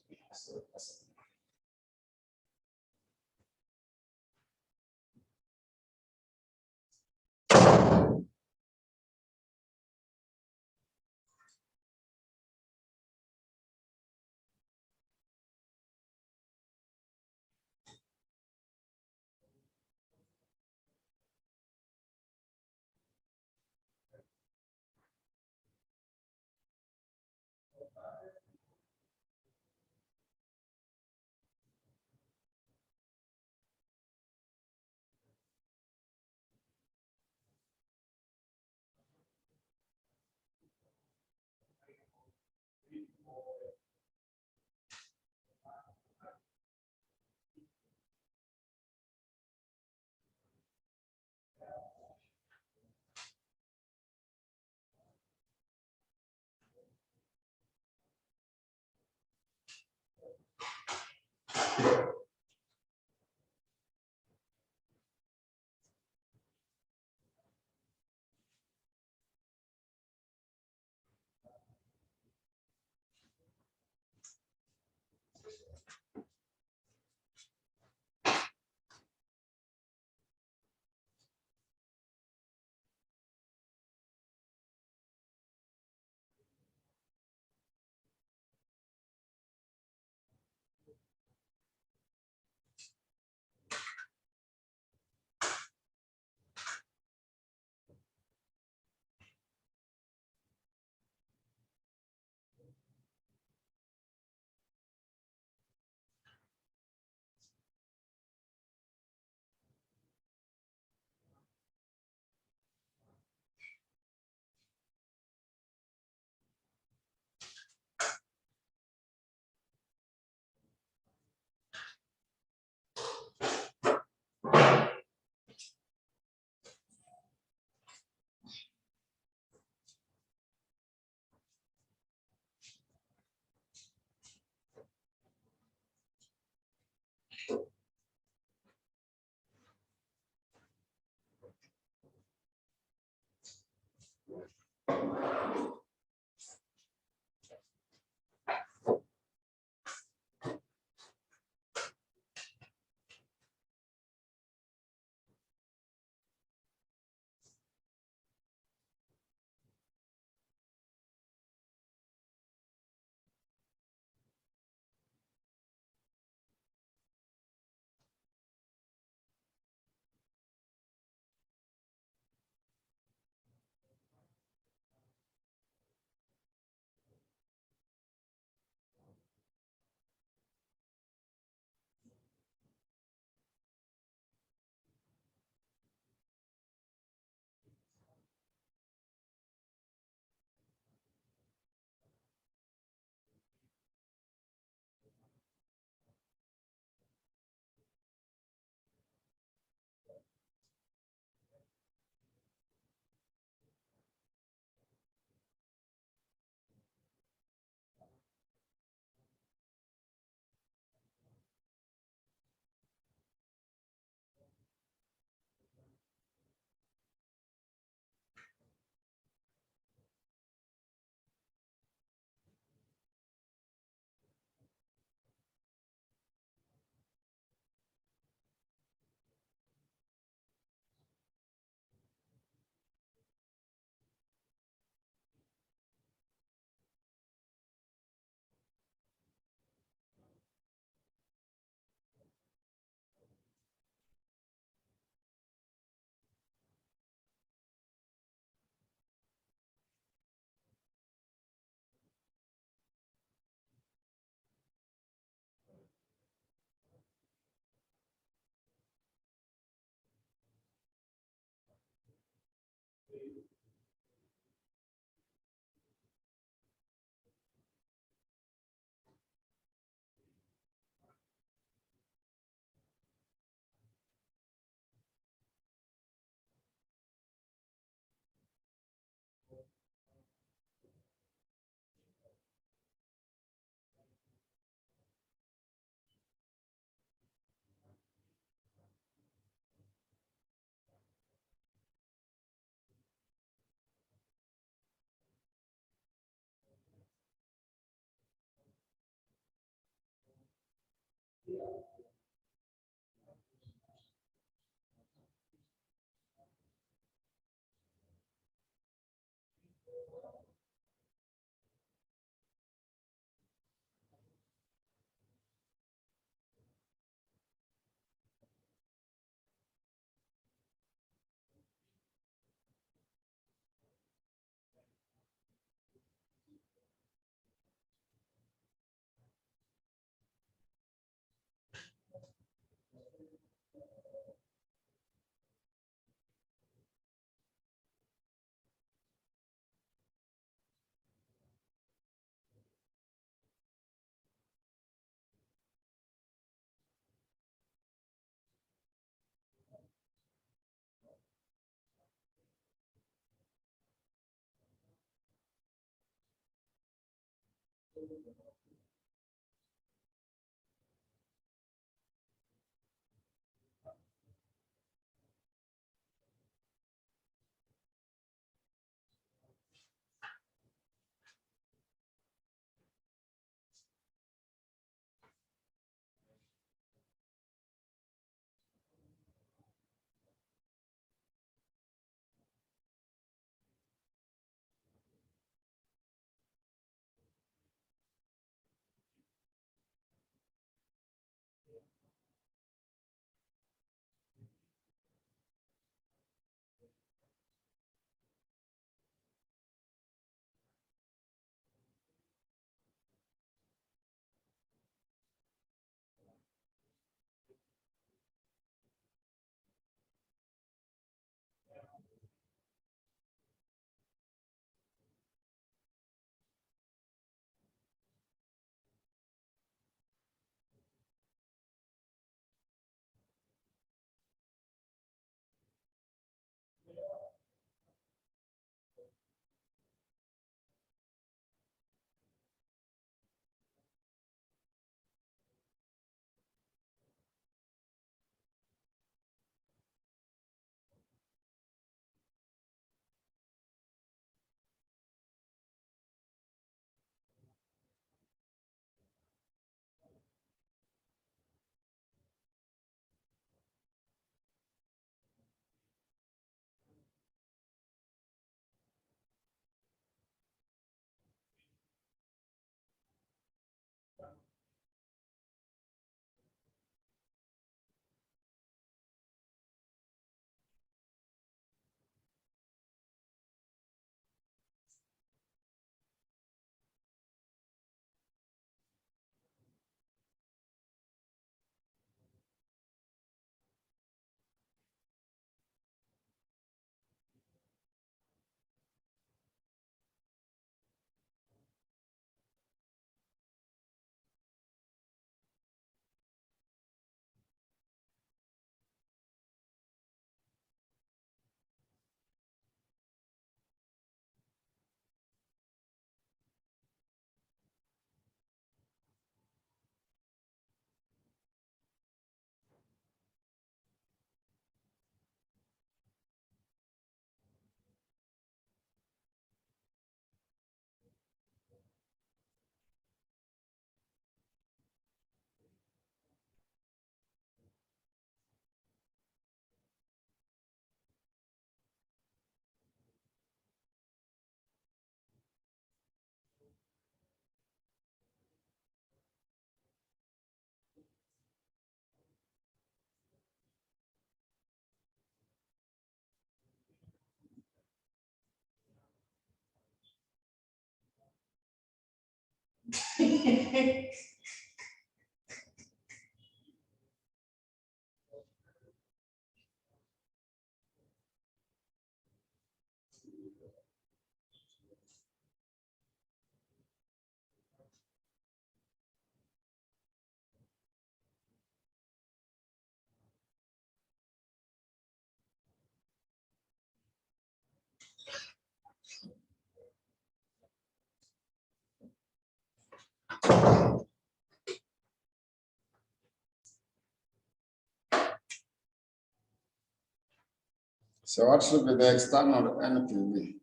So what should be the external NPV?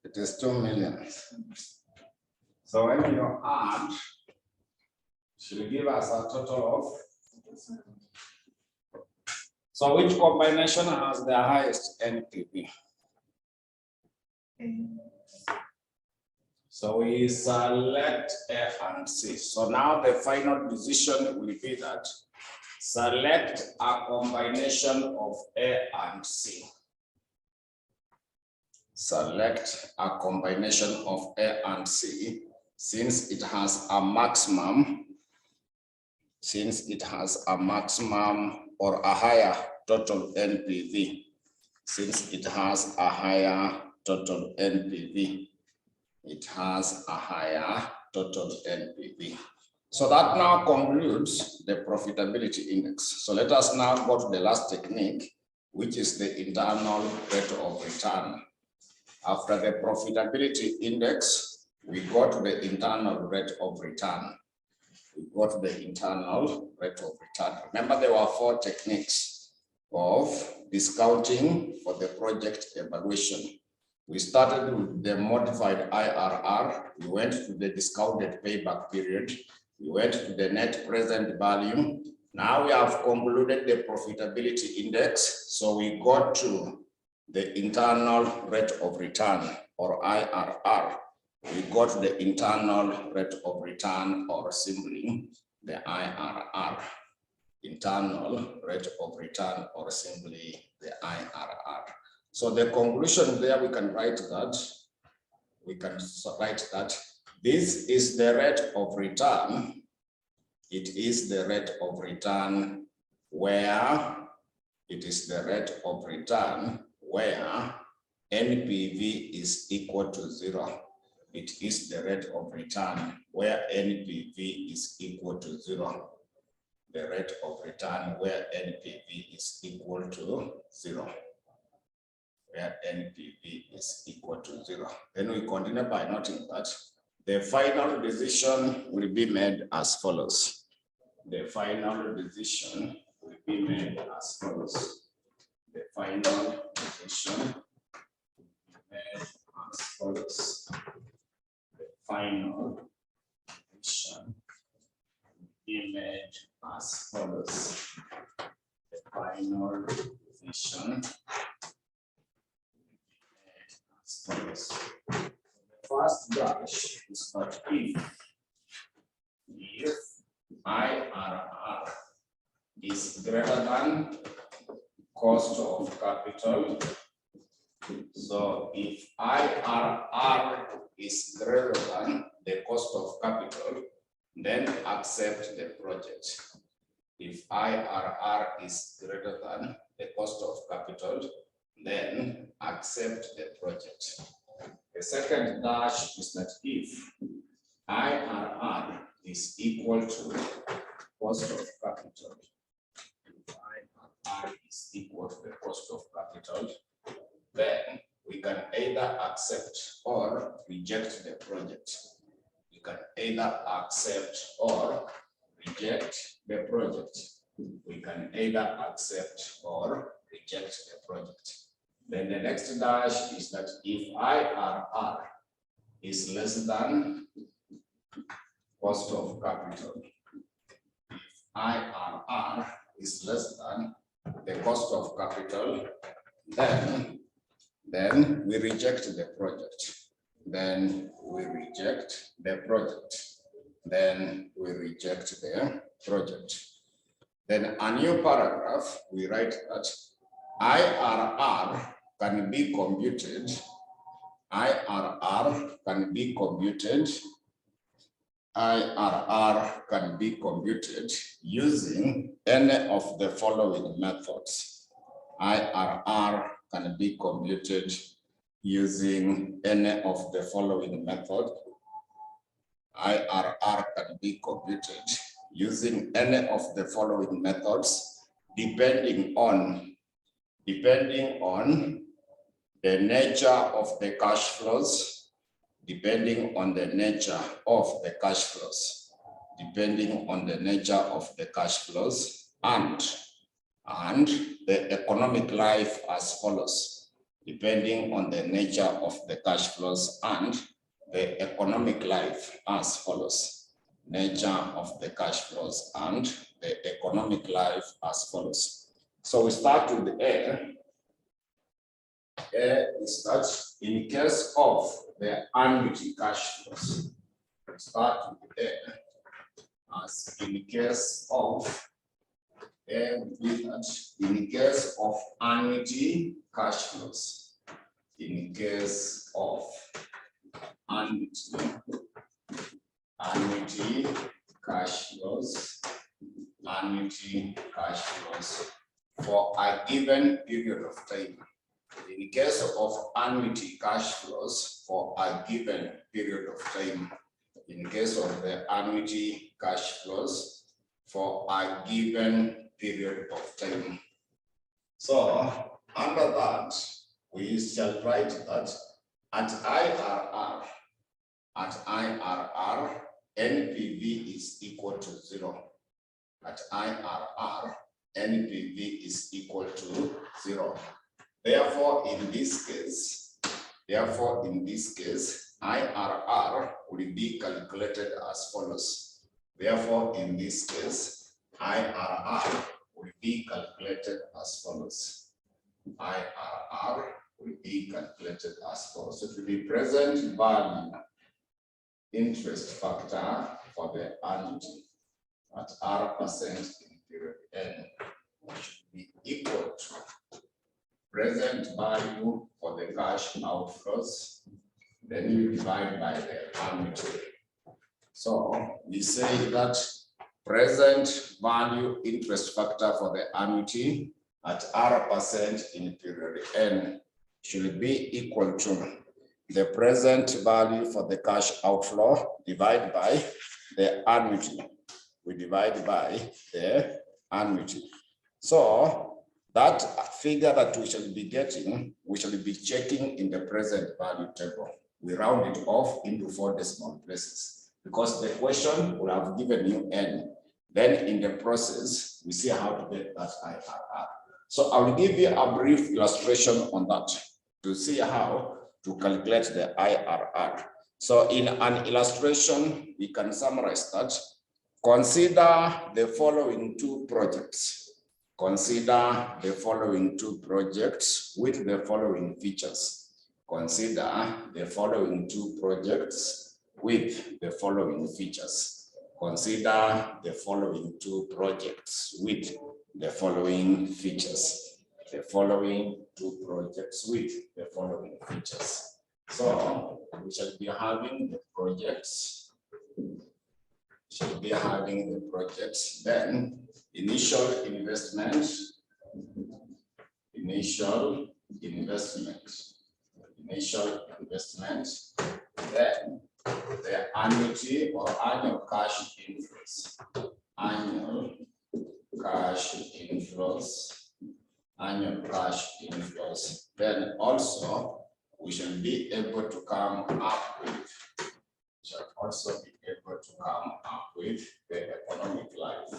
It is 2 million. So when you add, should give us a total of. So which combination has the highest NPV? So we select A and C. So now the final decision will be that select a combination of A and C. Select a combination of A and C since it has a maximum, or a higher total NPV, since it has a higher total NPV. It has a higher total NPV. So that now concludes the profitability index. So let us now go to the last technique, which is the internal rate of return. After the profitability index, we got the internal rate of return. We got the internal rate of return. Remember, there were 4 techniques of discounting for the project evaluation. We started with the modified IRR. We went to the discounted payback period. We went to the net present value. Now we have concluded the profitability index. So we got to the internal rate of return, or IRR. We got the internal rate of return, or simply the IRR. Internal rate of return, or simply the IRR. So the conclusion there, we can write that this is the rate of return. It is the rate of return where NPV is equal to 0. It is the rate of return where NPV is equal to 0. The rate of return where NPV is equal to 0. Where NPV is equal to 0. Then we continue by noting that the final decision will be made as follows. The final decision will be made as follows. The final decision will be made as follows. The final decision will be made as follows. The final decision follows. The first dash is that if IRR is greater than cost of capital. So if IRR is greater than the cost of capital, then accept the project. If IRR is greater than the cost of capital, then accept the project. The second dash is that if IRR is equal to cost of capital, if IRR is equal to the cost of capital, then we can either accept or reject the project. We can either accept or reject the project. We can either accept or reject the project. Then the next dash is that if IRR is less than cost of capital, if IRR is less than the cost of capital, then we reject the project. Then we reject the project. Then we reject the project. Then a new paragraph, we write that IRR can be computed. IRR can be computed. IRR can be computed using any of the following methods. IRR can be computed using any of the following methods. IRR can be computed using any of the following methods, depending on the nature of the cash flows, depending on the nature of the cash flows, depending on the nature of the cash flows, and the economic life as follows, depending on the nature of the cash flows and the economic life as follows, nature of the cash flows and the economic life as follows. So we start with A. A is that in case of the annuity cash flows, we start with A as in case of in case of annuity cash flows, in case of annuity cash flows, for a given period of time. In case of annuity cash flows for a given period of time, in case of the annuity cash flows for a given period of time. So under that, we shall write that at IRR, at IRR, NPV is equal to 0. At IRR, NPV is equal to 0. Therefore, in this case, IRR will be calculated as follows. Therefore, in this case, IRR will be calculated as follows. IRR will be calculated as follows. It will be present value interest factor for the annuity at R% in period N, which should be equal to present value for the cash outflows, then you divide by the annuity. So we say that present value interest factor for the annuity at R% in period N should be equal to the present value for the cash outflow divided by the annuity. We divide by the annuity. So that figure that we shall be getting, we shall be checking in the present value table. We round it off into 4 decimal places because the question will have given you N. Then in the process, we see how to get that IRR. So I will give you a brief illustration on that to see how to calculate the IRR. So in an illustration, we can summarize that. Consider the following 2 projects. Consider the following 2 projects with the following features. Consider the following 2 projects with the following features. Consider the following 2 projects with the following features. The following 2 projects with the following features. So we shall be having the projects. Then initial investment, then the annuity or annual cash inflows, then also we shall be able to come up with, the economic life.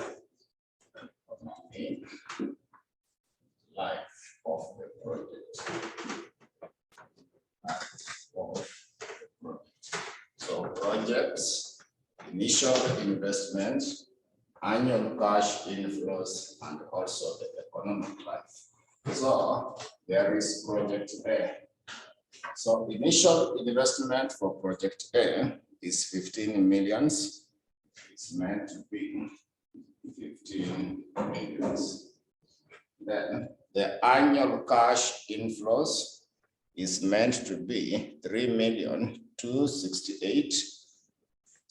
Of the project. So projects, initial investment, annual cash inflows, and also the economic life. So there is project A. So initial investment for project A is 15 millions. It's meant to be 15 millions. Then the annual cash inflows is meant to be 3,268,000.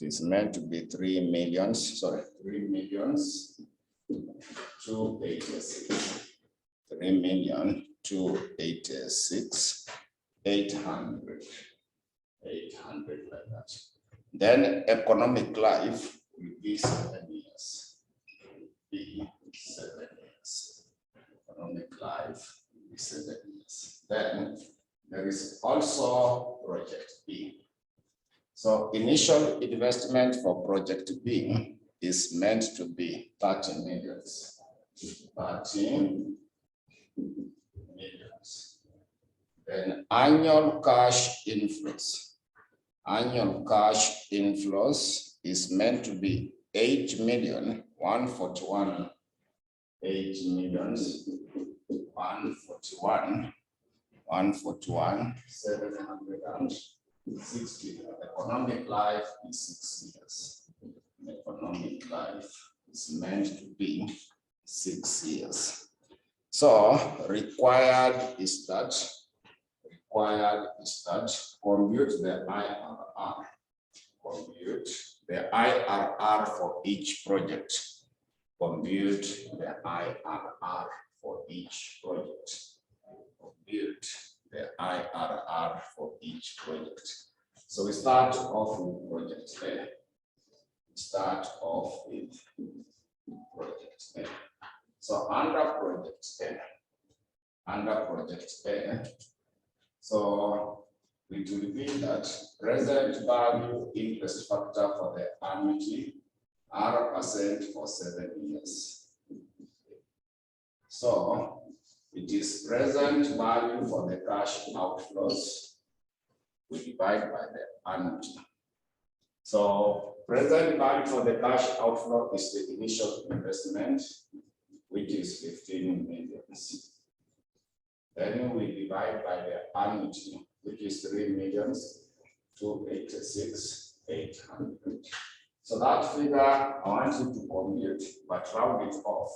It is meant to be 3,286,000. 3,286,800. 800 like that. Then economic life will be 7 years. Economic life will be 7 years. Then there is also project B. So initial investment for project B is meant to be 30 millions. 30 millions. Then annual cash inflows. Annual cash inflows is meant to be 8,141,000. 8,141,760. Economic life is 6 years. Economic life is meant to be 6 years. So required is that compute the IRR. Compute the IRR for each project. Compute the IRR for each project. Compute the IRR for each project. So we start off with project A. So under project A, so it will be that present value interest factor for the annuity R% for 7 years. So it is present value for the cash outflows. We divide by the annuity. So present value for the cash outflow is the initial investment, which is 15 million. Then we divide by the annuity, which is 3,286,800. So that figure I want you to compute, but round it off.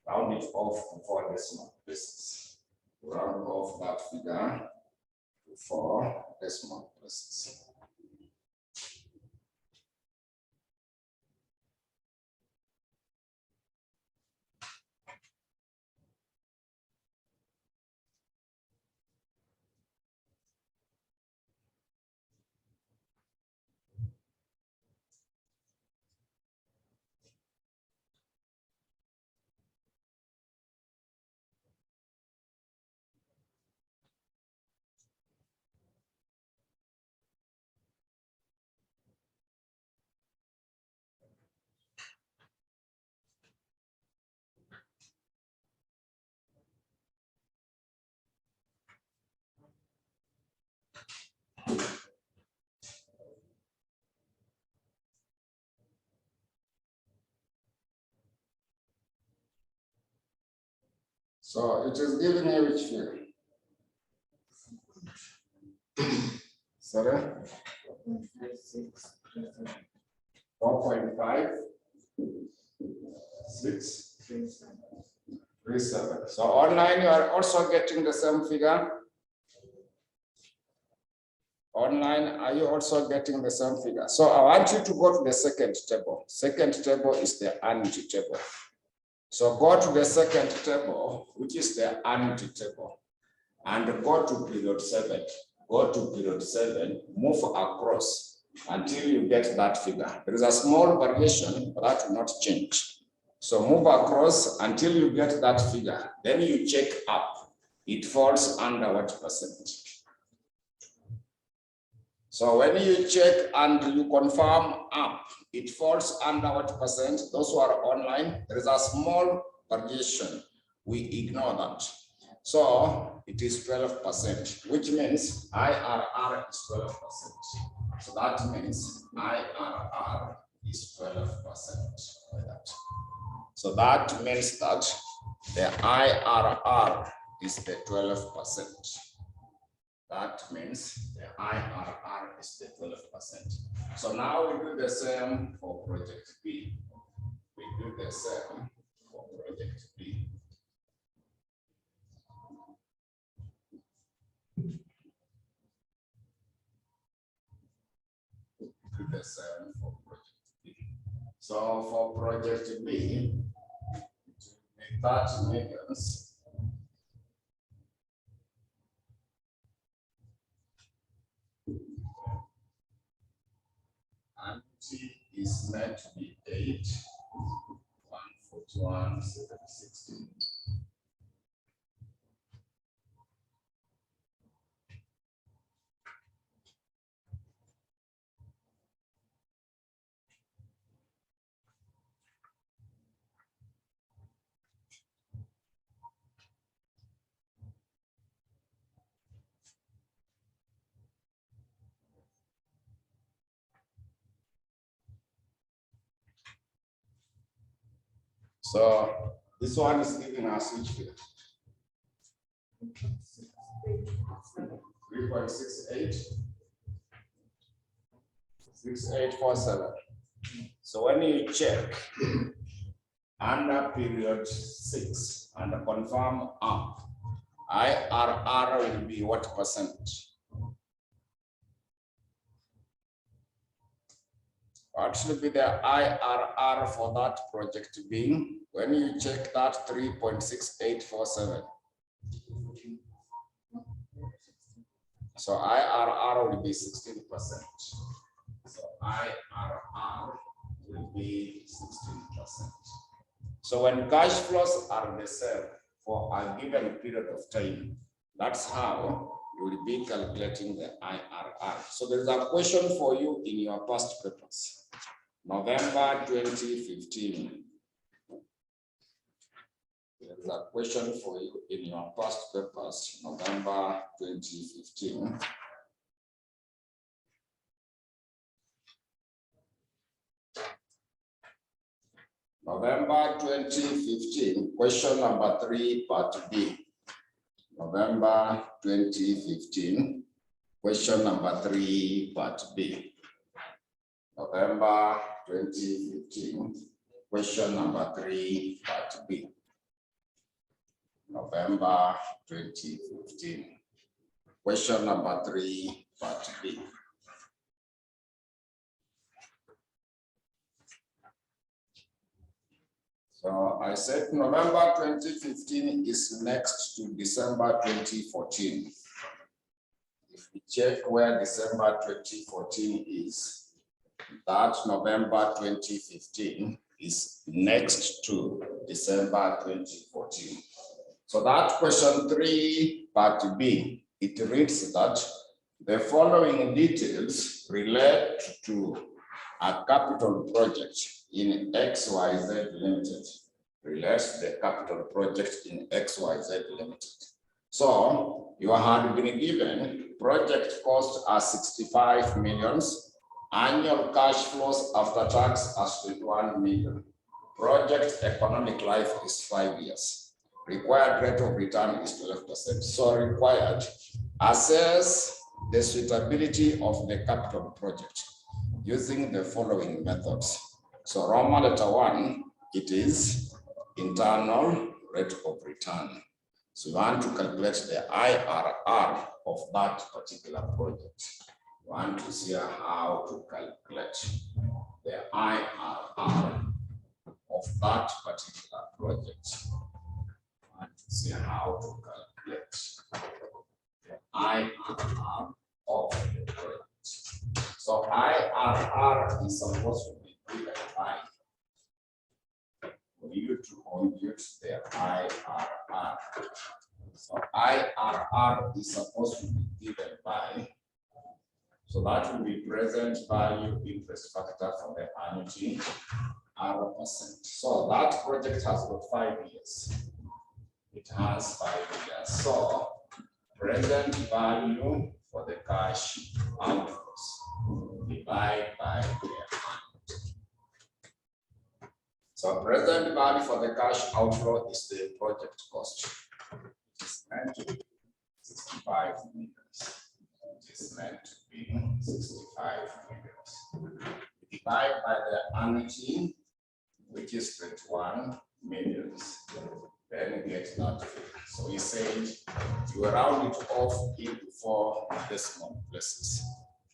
Round it off to 4 decimal places. Round off that figure to 4 decimal places. So it is giving you which figure? Sorry? 4.5, 6, 3, 7. So online you are also getting the same figure. Online, are you also getting the same figure? So I want you to go to the second table. Second table is the annuity table. So go to the second table, which is the annuity table, and go to period 7. Go to period 7, move across until you get that figure. There is a small variation, but that will not change. So move across until you get that figure. Then you check up. It falls under what percent? So when you check and you confirm up, it falls under what percent? Those who are online, there is a small variation. We ignore that. So it is 12%, which means IRR is 12%. So that means IRR is 12%. So that means that the IRR is the 12%. That means the IRR is the 12%. So now we do the same for project B. We do the same for project B. Do the same for project B. So for project B, 30 millions. And T is meant to be 8, 141, 760. So this one is giving us which figure? 3.68, 6847. So when you check under period 6 and confirm up, IRR will be what percent? What should be the IRR for that project being? When you check that 3.6847. So IRR will be 16%. So IRR will be 16%. So when cash flows are the same for a given period of time, that's how you will be calculating the IRR. So there is a question for you in your past papers. November 2015. There is a question for you in your past papers, November 2015. November 2015, question number 3, part B. November 2015, question number 3, part B. November 2015, question number 3, part B. November 2015, question number 3, part B. So I said November 2015 is next to December 2014. If we check where December 2014 is, that November 2015 is next to December 2014. So that question 3, part B, it reads that the following details relate to a capital project in XYZ Limited. Relates the capital project in XYZ Limited. So you had been given project cost as 65 millions, annual cash flows after tax as 21 million. Project economic life is 5 years. Required rate of return is 12%. So required, assess the suitability of the capital project using the following methods. So Roman letter 1, it is internal rate of return. So you want to calculate the IRR of that particular project. You want to see how to calculate the IRR of that particular project. You want to see how to calculate the IRR of the project. So IRR is supposed to be given by, for you to compute the IRR. So IRR is supposed to be given by, so that will be present value interest factor for the annuity, R%. So that project has got 5 years. It has 5 years. So present value for the cash outflows divide by the amount. So present value for the cash outflow is the project cost. It is meant to be 65 million. It is meant to be 65 million. Divide by the annuity, which is 21 million. Then get that figure. So he said you round it off into 4 decimal places.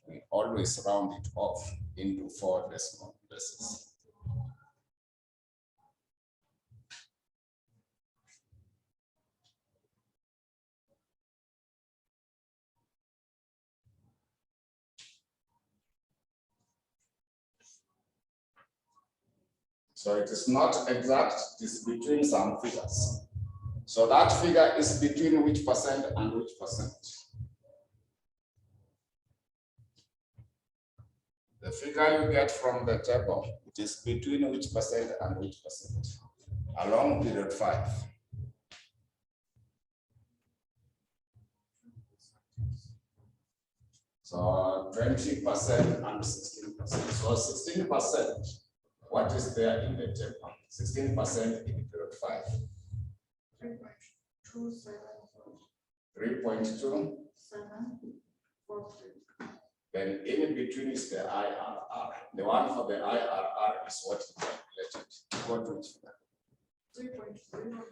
We always round it off into 4 decimal places. So it is not exact, it is between some figures. So that figure is between which percent and which percent? The figure you get from the table, it is between which percent and which percent? Along period 5. So 20% and 16%. So 16%, what is there in the table? 16% in period 5. 3.2. Then in between is the IRR. The one for the IRR is what is calculated. What is 3.09.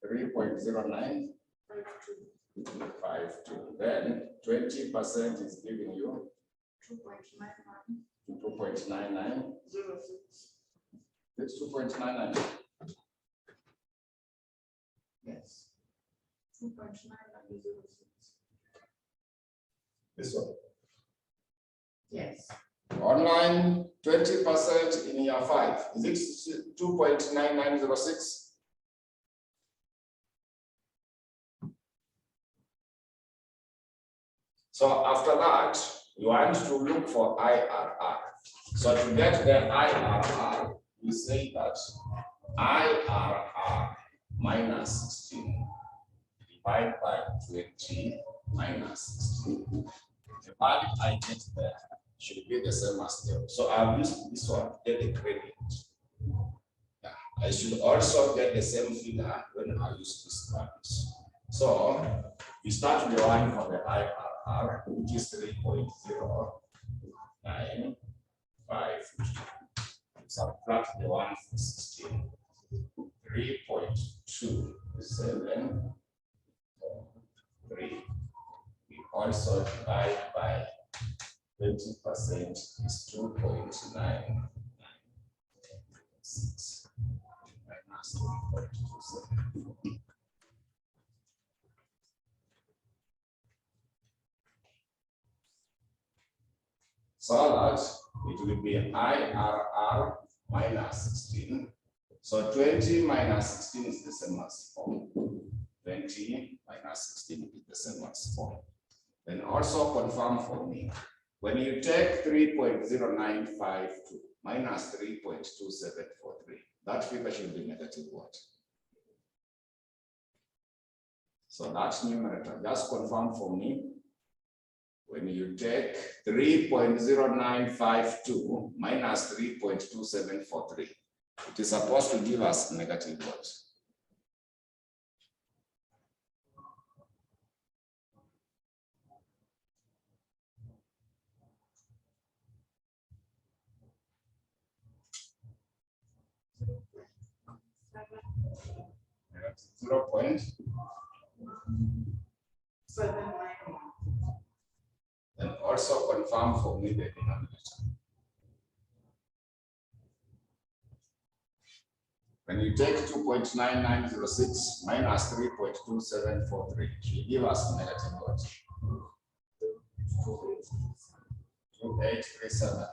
3.0952. Then 20% is giving you 2.99. It's 2.99. Yes. 2.9906. This one. Yes. Online, 20% in year 5. Is it 2.9906? So after that, you want to look for IRR. So to get the IRR, we say that IRR minus 16 divided by 20 minus 16. The value I get there should be the same as 0. So I'll use this one to get the credit. Yeah. I should also get the same figure when I use this values. So we start with the one for the IRR, which is 3.0952. Subtract the one for 16, 3.273. We also divide by 20% is 2.996 minus 3.27. So that it will be IRR minus 16. So 20 minus 16 is the same as 4. 20 minus 16 is the same as 4. Then also confirm for me. When you take 3.0952 minus 3.2743, that figure should be negative what? So that's numerator. Just confirm for me. When you take 3.0952 minus 3.2743, it is supposed to give us negative what? Negative 0.791. And also confirm for me the denominator. When you take 2.9906 minus 3.2743, it will give us negative what? 2837.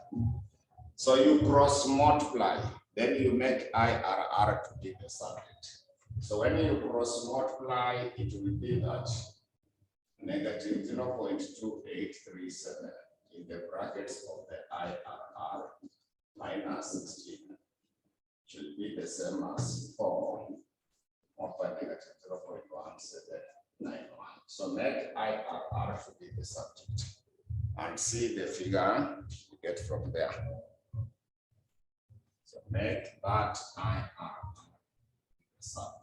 So you cross multiply, then you make IRR to be the subject. So when you cross multiply, it will be that negative 0.2837 in the brackets of the IRR minus 16 should be the same as 4 over negative 0.1791. So make IRR should be the subject and see the figure you get from there. So make that IRR the subject.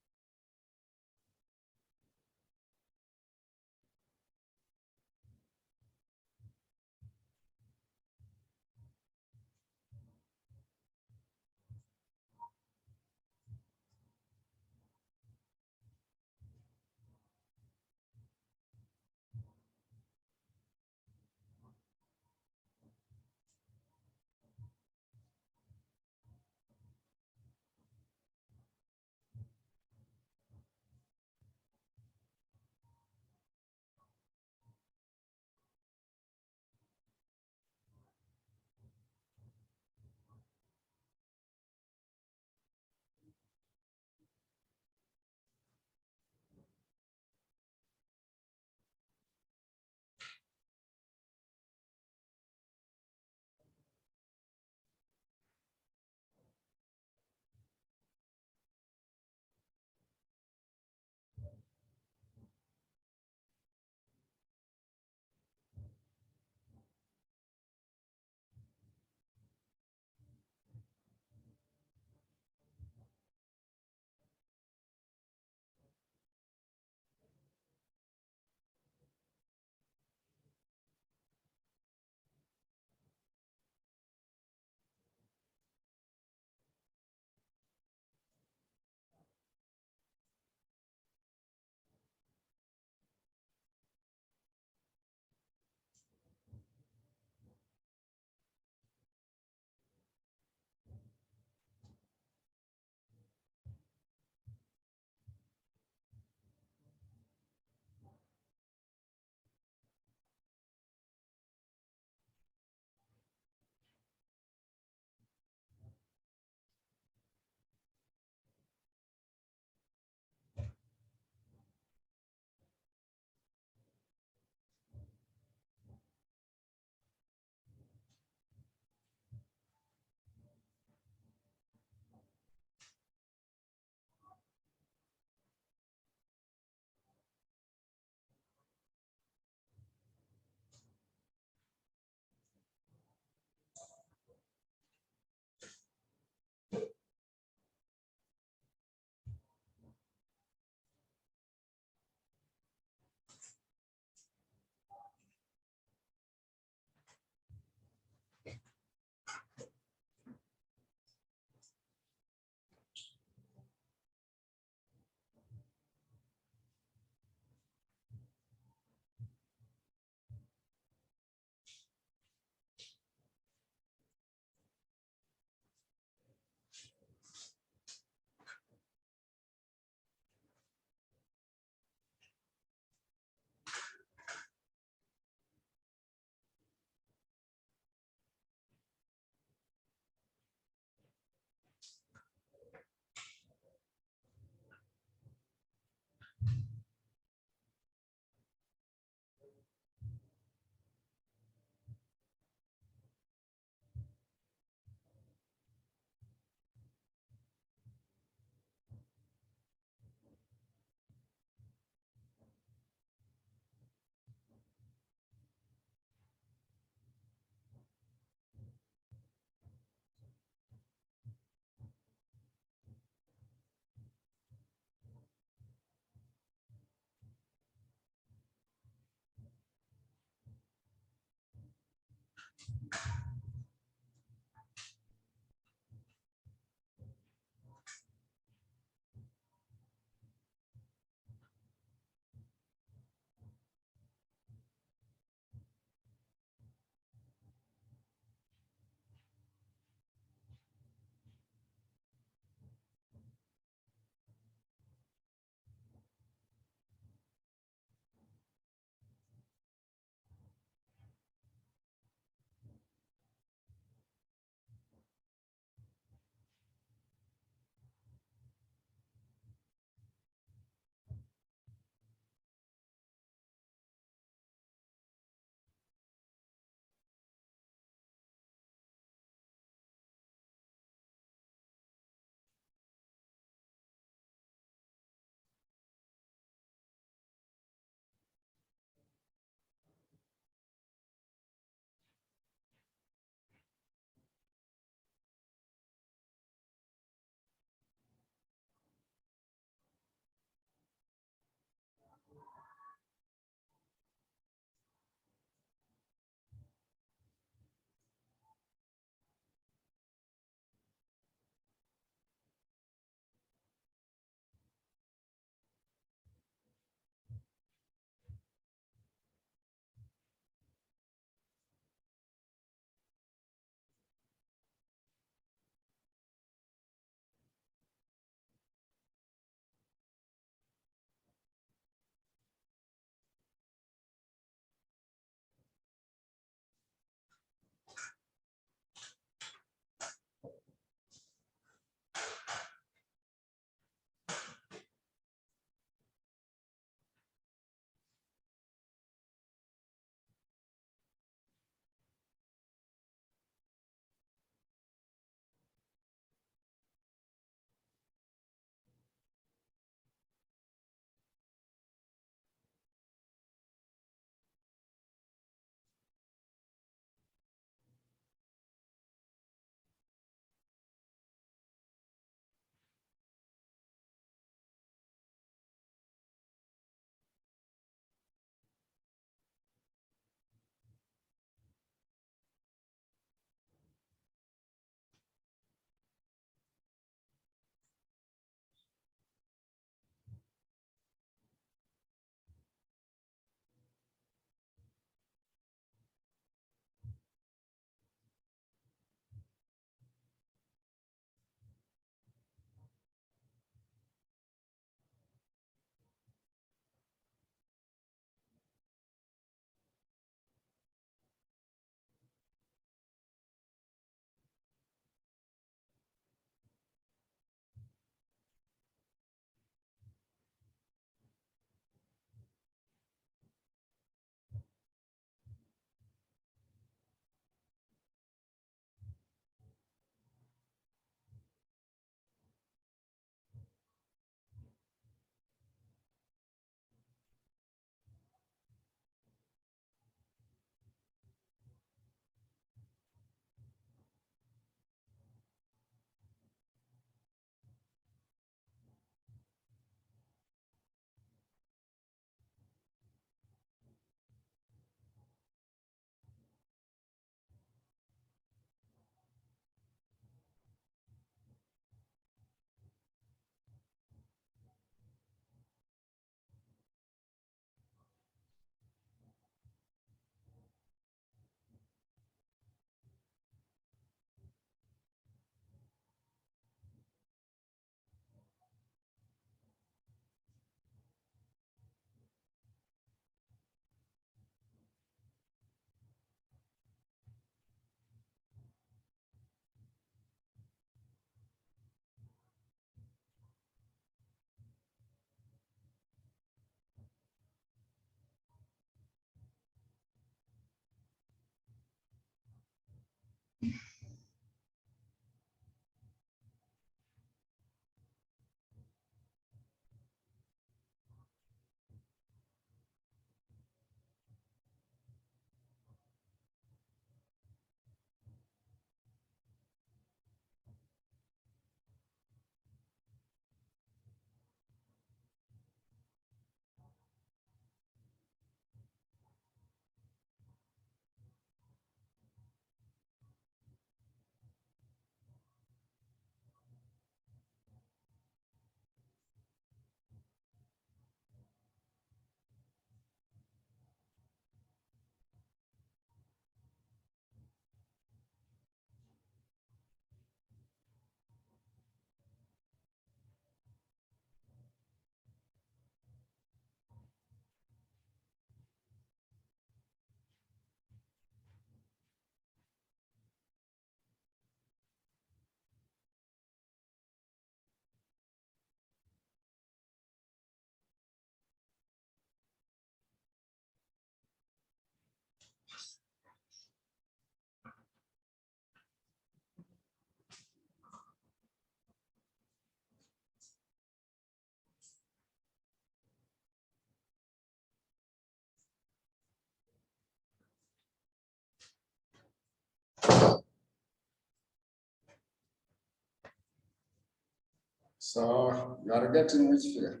So you are getting which figure?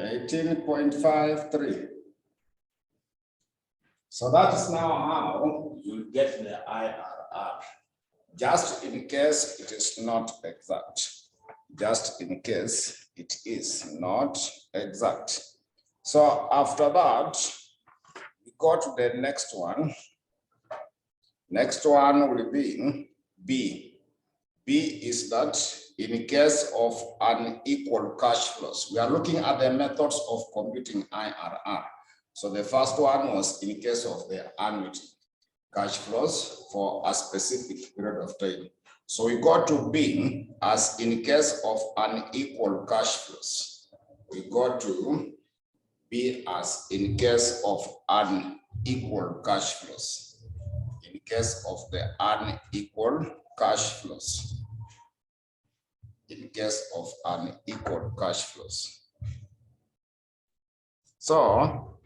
18.53. So that is now how you get the IRR. Just in case it is not exact. Just in case it is not exact. So after that, we go to the next one. Next one will be B. B is that in case of unequal cash flows, we are looking at the methods of computing IRR. So the first one was in case of the annuity cash flows for a specific period of time. So we go to B as in case of unequal cash flows. We go to B as in case of unequal cash flows. In case of the unequal cash flows. In case of unequal cash flows. So,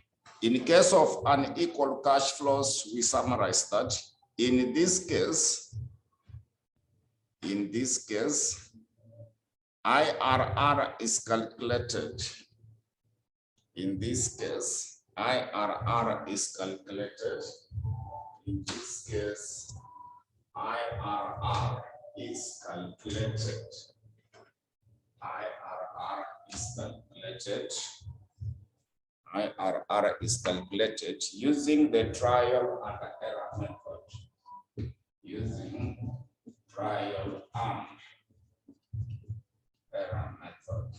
in case of unequal cash flows, we summarize that in this case, IRR is calculated. In this case, IRR is calculated. In this case, IRR is calculated. IRR is calculated. IRR is calculated using the trial and error method. Using trial and error method.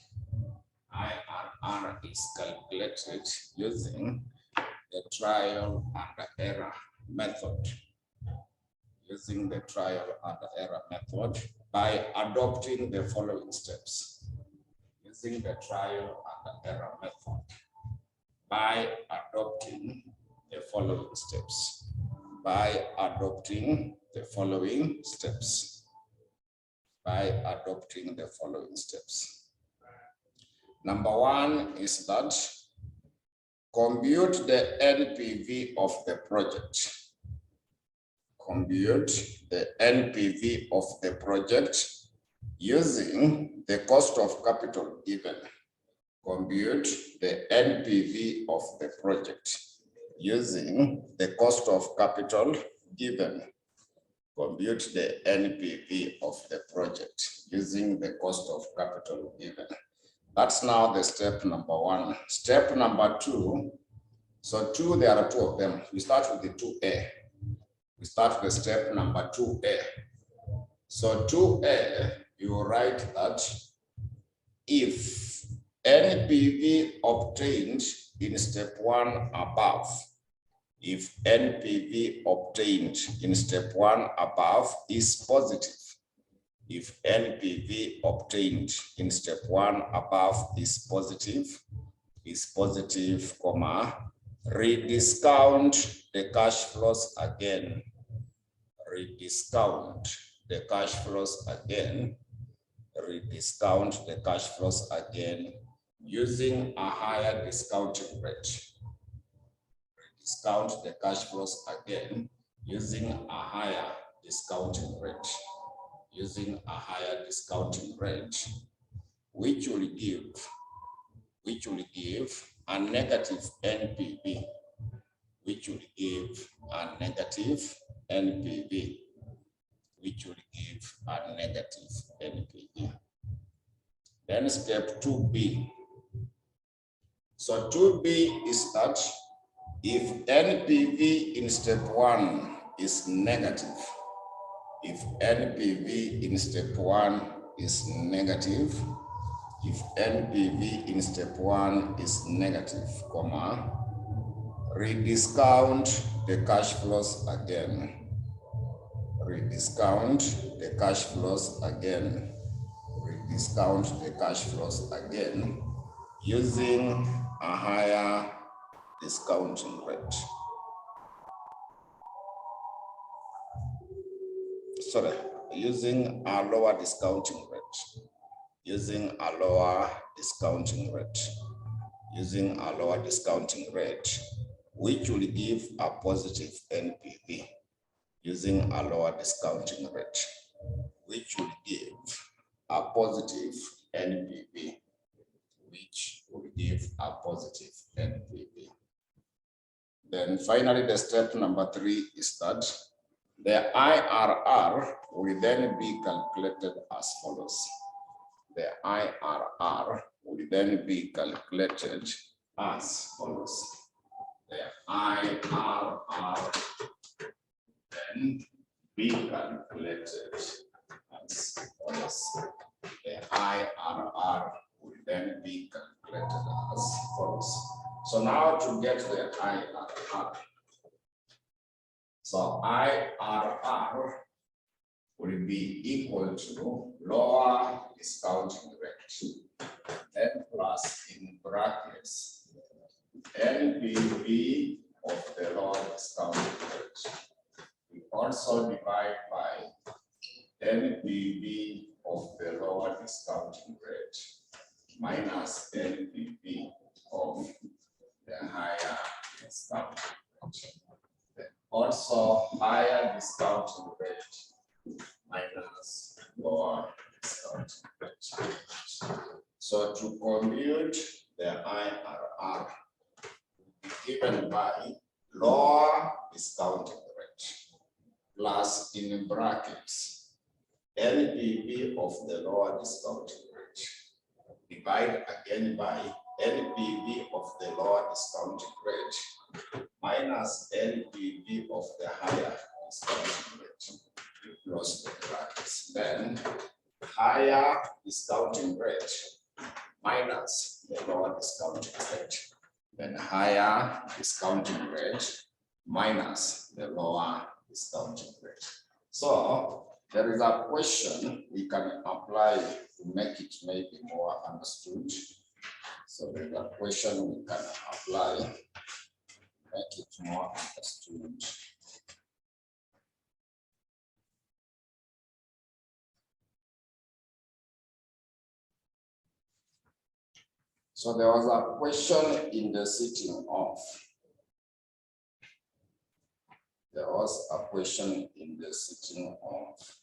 IRR is calculated using the trial and error method. Using the trial and error method by adopting the following steps. Using the trial and error method by adopting the following steps. By adopting the following steps. By adopting the following steps. Number one is that compute the NPV of the project. Compute the NPV of the project using the cost of capital given. Compute the NPV of the project using the cost of capital given. Compute the NPV of the project using the cost of capital given. That's now the step number one. Step number two. So two, there are two of them. We start with the 2A. We start with step number 2A. So 2A, you write that if NPV obtained in step one above, if NPV obtained in step one above is positive, if NPV obtained in step one above is positive, comma, rediscount the cash flows again. Rediscount the cash flows again. Rediscount the cash flows again using a higher discounting rate. Rediscount the cash flows again using a higher discounting rate. Using a higher discounting rate, which will give a negative NPV, which will give a negative NPV, which will give a negative NPV. Then step 2B. So 2B is that if NPV in step one is negative, if NPV in step one is negative, if NPV in step one is negative, comma, rediscount the cash flows again. Rediscount the cash flows again. Rediscount the cash flows again using a higher discounting rate. Sorry, using a lower discounting rate. Using a lower discounting rate. Using a lower discounting rate, which will give a positive NPV. Using a lower discounting rate. which will give a positive NPV, which will give a positive NPV. Then finally, the step number 3 is that the IRR will then be calculated as follows. The IRR will then be calculated as follows. The IRR then be calculated as follows. The IRR will then be calculated as follows. So now to get the IRR. So IRR will be equal to lower discounting rate, n plus in brackets NPV of the lower discounting rate. We also divide by NPV of the lower discounting rate minus NPV of the higher discounting rate. Also higher discounting rate minus lower discounting rate. So to compute the IRR, given by lower discounting rate plus in brackets NPV of the lower discounting rate, divide again by NPV of the lower discounting rate minus NPV of the higher discounting rate. We close the brackets. Then higher discounting rate minus the lower discounting rate. Then higher discounting rate minus the lower discounting rate. So there is a question we can apply to make it maybe more understood. So there is a question we can apply, make it more understood. So there was a question in the sitting off. There was a question in the sitting off.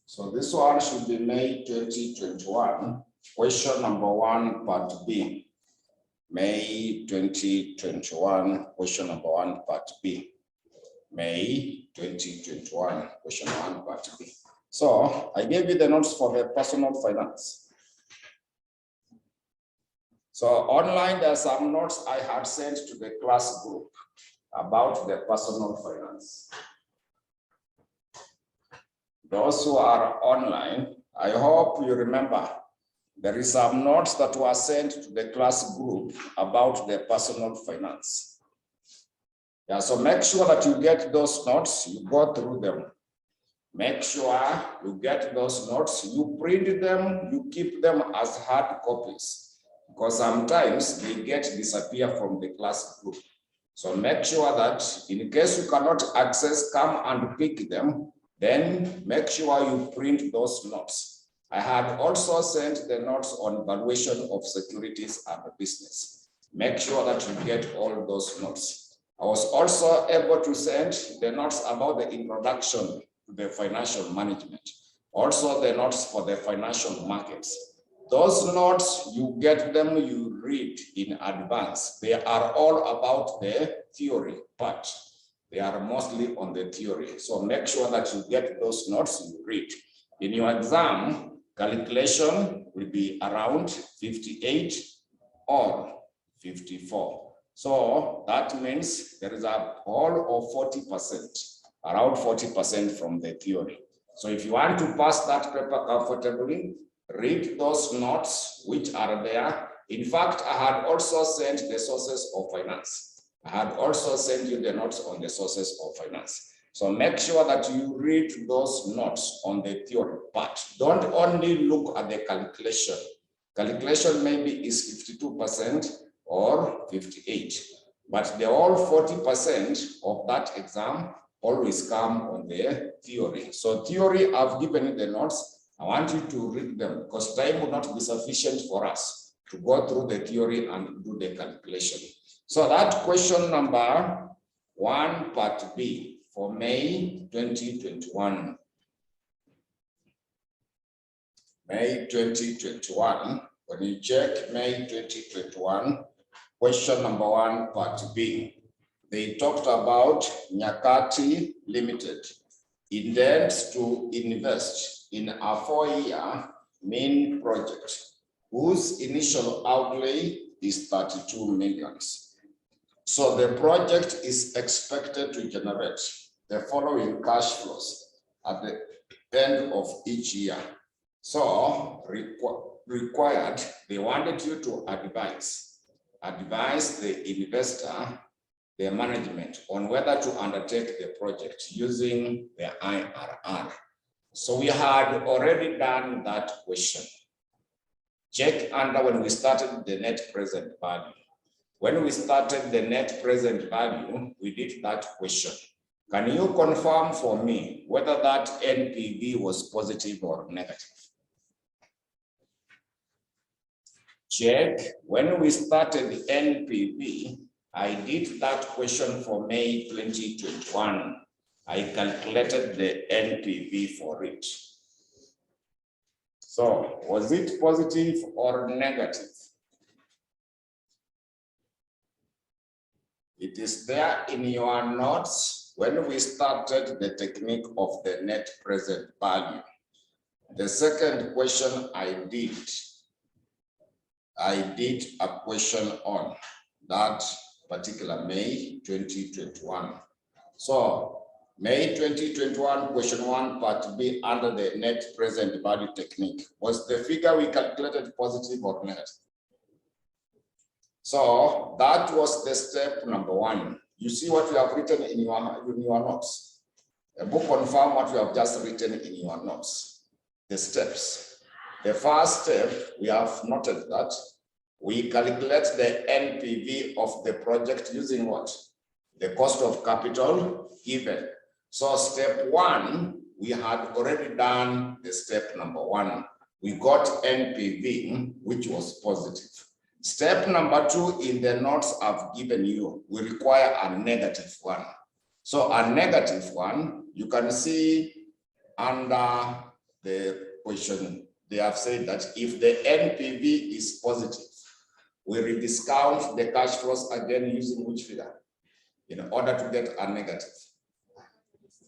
So this one should be May 2021, question number 1, part B. May 2021, question number 1, part B. May 2021, question 1, part B. So I gave you the notes for the personal finance. So online, there are some notes I had sent to the class group about the personal finance. Those who are online, I hope you remember there is some notes that were sent to the class group about the personal finance. Yeah, so make sure that you get those notes, you go through them. Make sure you get those notes, you print them, you keep them as hard copies, because sometimes they disappear from the class group. So make sure that in case you cannot access, come and pick them, then make sure you print those notes. I had also sent the notes on valuation of securities and business. Make sure that you get all those notes. I was also able to send the notes about the introduction to the financial management. Also the notes for the financial markets. Those notes, you get them, you read in advance. They are all about the theory part. They are mostly on the theory. So make sure that you get those notes, you read. In your exam, calculation will be around 58 or 54. So that means there is a whole of 40%, around 40% from the theory. So if you want to pass that paper comfortably, read those notes which are there. In fact, I had also sent the sources of finance. I had also sent you the notes on the sources of finance. So make sure that you read those notes on the theory part. Don't only look at the calculation. Calculation maybe is 52% or 58%, but the whole 40% of that exam always come on the theory. So theory, I've given you the notes I want you to read them because time will not be sufficient for us to go through the theory and do the calculation. So that question number 1, part B for May 2021. May 2021, when you check May 2021, question number 1, part B, they talked about Nyakati Limited intends to invest in a 4-year main project whose initial outlay is 32 million. So the project is expected to generate the following cash flows at the end of each year. So required, they wanted you to advise the investor, the management on whether to undertake the project using the IRR. So we had already done that question. Check under when we started the net present value. When we started the net present value, we did that question. Can you confirm for me whether that NPV was positive or negative? Check. When we started NPV, I did that question for May 2021. I calculated the NPV for it. So was it positive or negative? It is there in your notes when we started the technique of the net present value. The second question I did a question on that particular May 2021. So May 2021, question 1, part B, under the net present value technique. Was the figure we calculated positive or negative? So that was the step number 1. You see what you have written in your notes. A book confirm what you have just written in your notes. The steps. The first step, we have noted that we calculate the NPV of the project using what? The cost of capital given. So step 1, we had already done the step number 1. We got NPV, which was positive. Step number 2 in the notes I've given you, we require a negative one. So a negative one, you can see under the question, they have said that if the NPV is positive, we rediscount the cash flows again using which figure? In order to get a negative.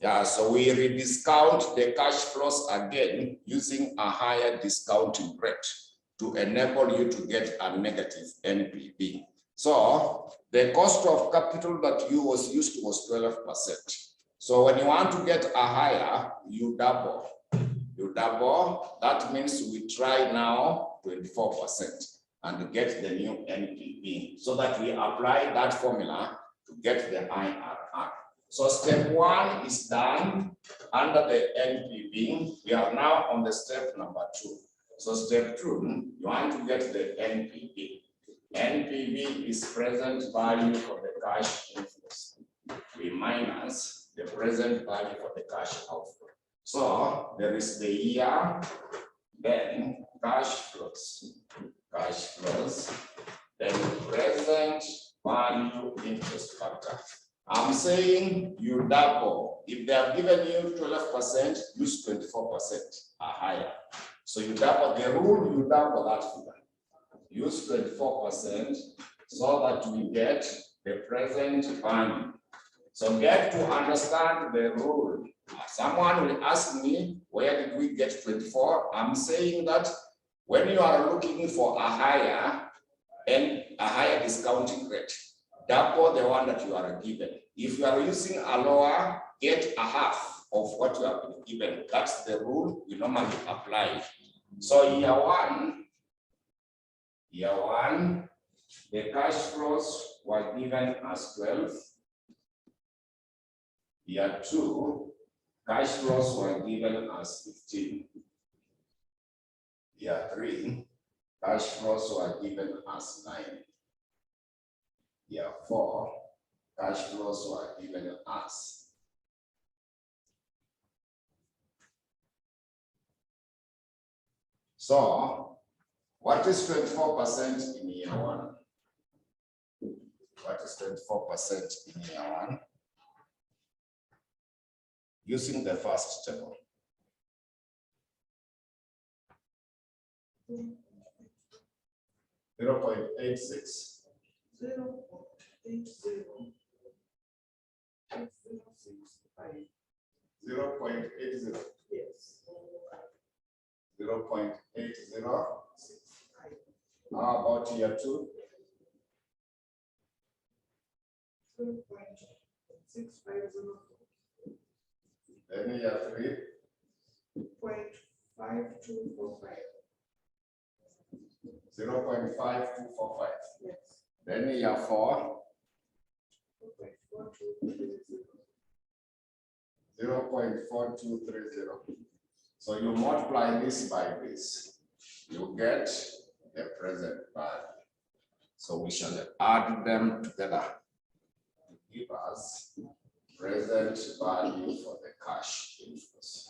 Yeah, so we rediscount the cash flows again using a higher discounting rate to enable you to get a negative NPV. So the cost of capital that you was used to was 12%. So when you want to get a higher, you double. You double, that means we try now 24% and get the new NPV so that we apply that formula to get the IRR. So step 1 is done under the NPV. We are now on the step number 2. So step 2, you want to get the NPV. NPV is present value for the cash inflows. We minus the present value for the cash outflow. So there is the year, then cash flows, then present value interest factor. I'm saying you double. If they have given you 12%, use 24% or higher. So you double the rule, you double that figure. Use 24% so that we get the present value. So get to understand the rule. Someone will ask me, where did we get 24? I'm saying that when you are looking for a higher discounting rate, double the one that you are given. If you are using a lower, get a half of what you have been given. That's the rule we normally apply. So year one, the cash flows were given as 12. Year 2, cash flows were given as 15. Year 3, cash flows were given as 9. Year 4, cash flows were given as So what is 24% in year one? What is 24% in year one? Using the first table. 0.86. 0.80. Yes. 0.80. How about year two? 0.6504. Then year three? 0.5245. 0.5245. Yes. Then year four? 0.4230. So you multiply this by this, you get the present value. So we shall add them together to give us present value for the cash inflows.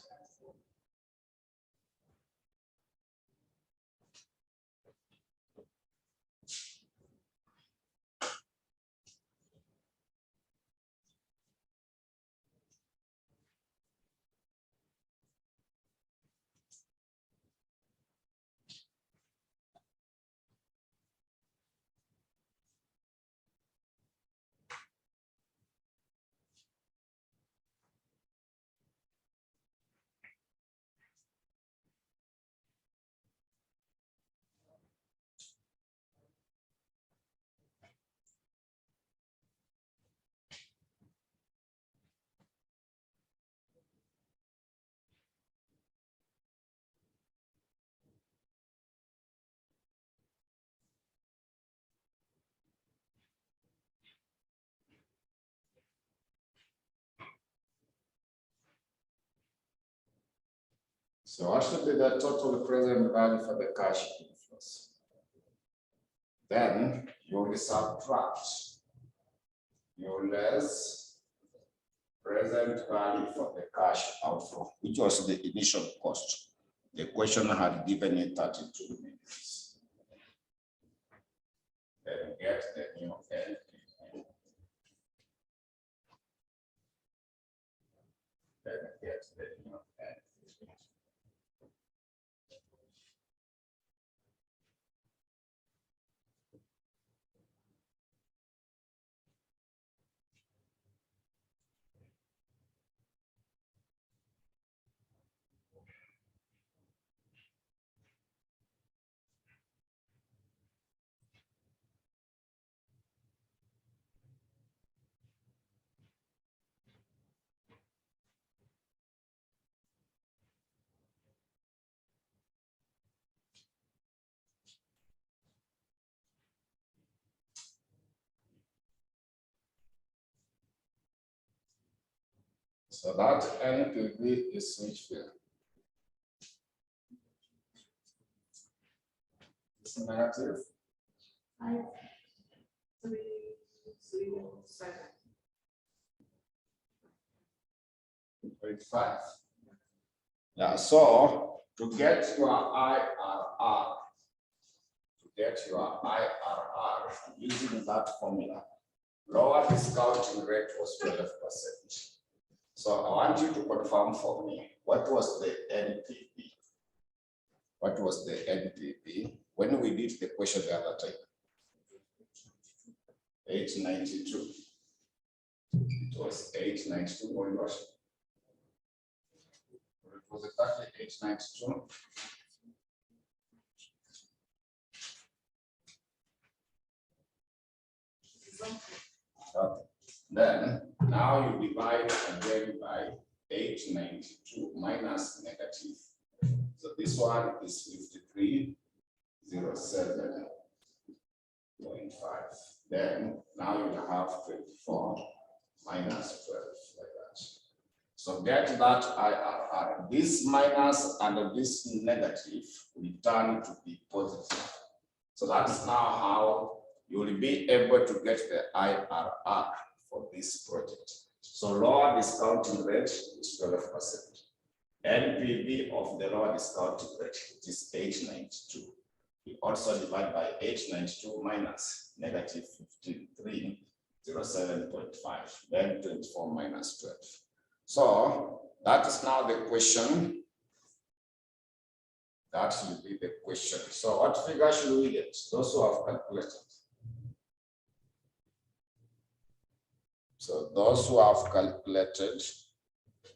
So what should be the total present value for the cash inflows? Then you will subtract your less present value for the cash outflow, which was the initial cost. The question had given it 32 minutes. Then get the new NPV. Then get the new NPV. So that NPV is which field? It's negative 5307. 0.5. Yeah, so to get your IRR, using that formula, lower discounting rate was 12%. So I want you to confirm for me, what was the NPV? What was the NPV when we did the question the other time? 892. It was 892 or what? It was exactly 892. Okay. Then now you divide again by 892 minus negative. So this one is 5307.5. Then now you have 24 minus 12 like that. So get that IRR. This minus and this negative will turn to be positive. So that's now how you will be able to get the IRR for this project. So lower discounting rate is 12%. NPV of the lower discounting rate is 892. 892. We also divide by 892 minus negative 5307.5, then 24 minus 12. So that is now the question. That should be the question. So what figure should we get? Those who have calculated. So those who have calculated,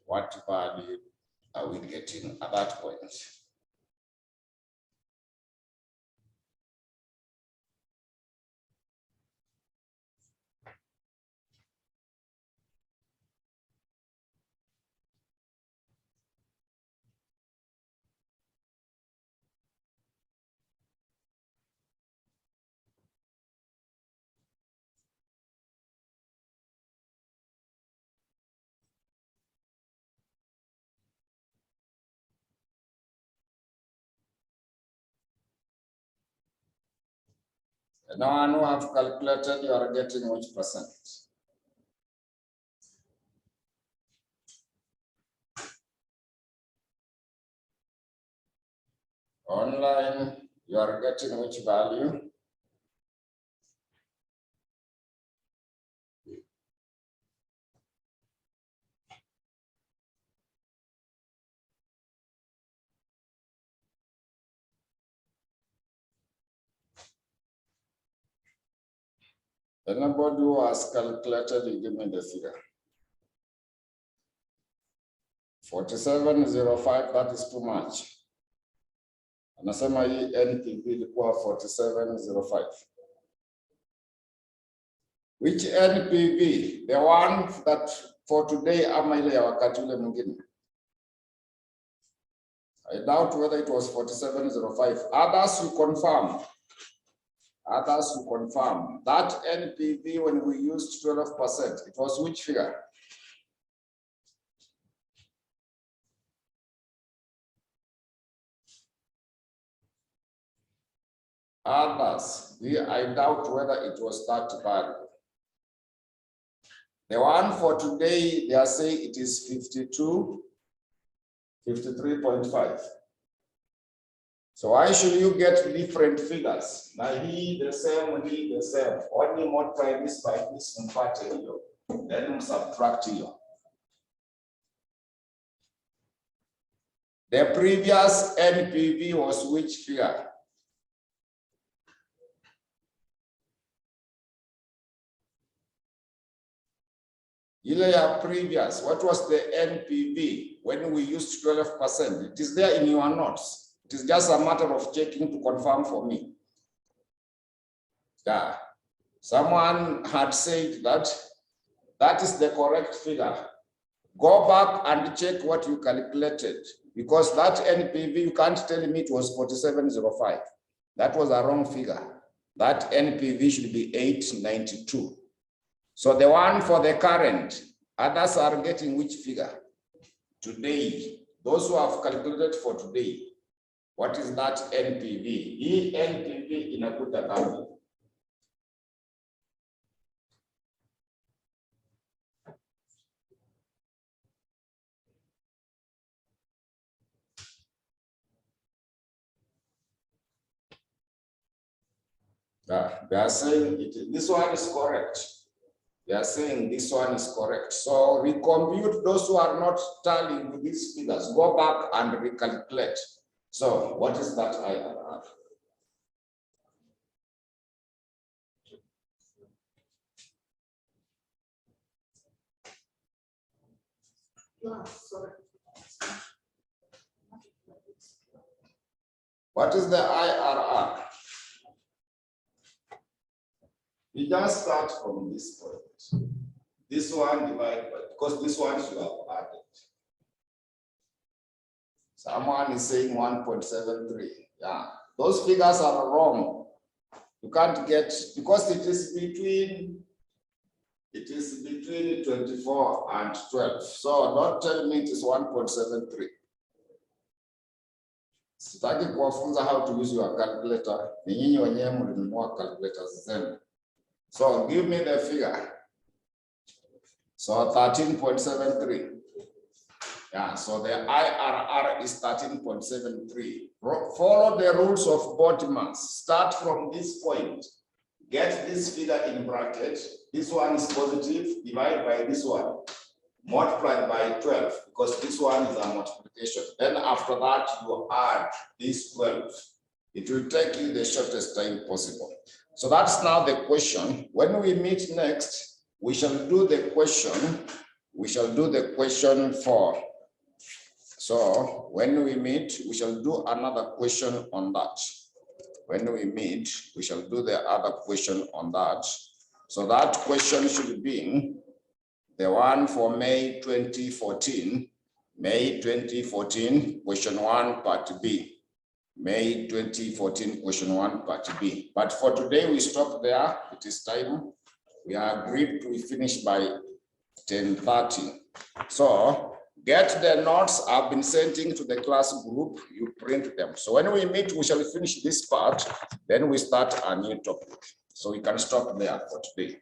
what value are we getting at that point? And now I know I've calculated, you are getting which percent? Online, you are getting which value? Anybody who has calculated, you give me the figure. 4705, that is too much. Anasema hii NPV ilikuwa 4705. Which NPV? The one that for today ama ile ya wakati ule mwingine? I doubt whether it was 4705. Others will confirm. Others will confirm. That NPV when we used 12%, it was which figure? Others, I doubt whether it was that value. The one for today, they are saying it is 53.5. So why should you get different figures? Now he the same, he the same. Only multiply this by this and part here. Then subtract here. The previous NPV was which figure? Previous, what was the NPV when we used 12%? It is there in your notes. It is just a matter of checking to confirm for me. Yeah. Someone had said that that is the correct figure. Go back and check what you calculated, because that NPV, you can't tell me it was 4705. That was a wrong figure. That NPV should be 892. So the one for the current, others are getting which figure? Today, those who have calculated for today, what is that NPV? E NPV in a good account. They are saying this one is correct. They are saying this one is correct. So recompute those who are not tallying with these figures. Go back and recalculate. So what is that IRR? What is the IRR? We just start from this point. This one divided by, because this one should have added. Someone is saying 1.73. Yeah, those figures are wrong. You can't get, because it is between 24 and 12. So don't tell me it is 1.73. Sitaki kuwafunza how to use your calculator. Ni nyinyi wenyewe mlinunua calculators zenu. So give me the figure. So 13.73. Yeah, so the IRR is 13.73. Follow the rules of both maths. Start from this point. Get this figure in bracket. This one is positive, divide by this one. Multiplied by 12, because this one is a multiplication. Then after that, you add this 12. It will take you the shortest time possible. So that's now the question. When we meet next, we shall do the question. We shall do the question 4. So when we meet, we shall do another question on that. When we meet, we shall do the other question on that. So that question should be the one for May 2014. May 2014, question 1, part B. May 2014, question 1, part B. But for today, we stop there. It is time. We are agreed to finish by 10:30. So get the notes I've been sending to the class group. You print them. So when we meet, we shall finish this part. Then we start a new topic. So we can stop there for today.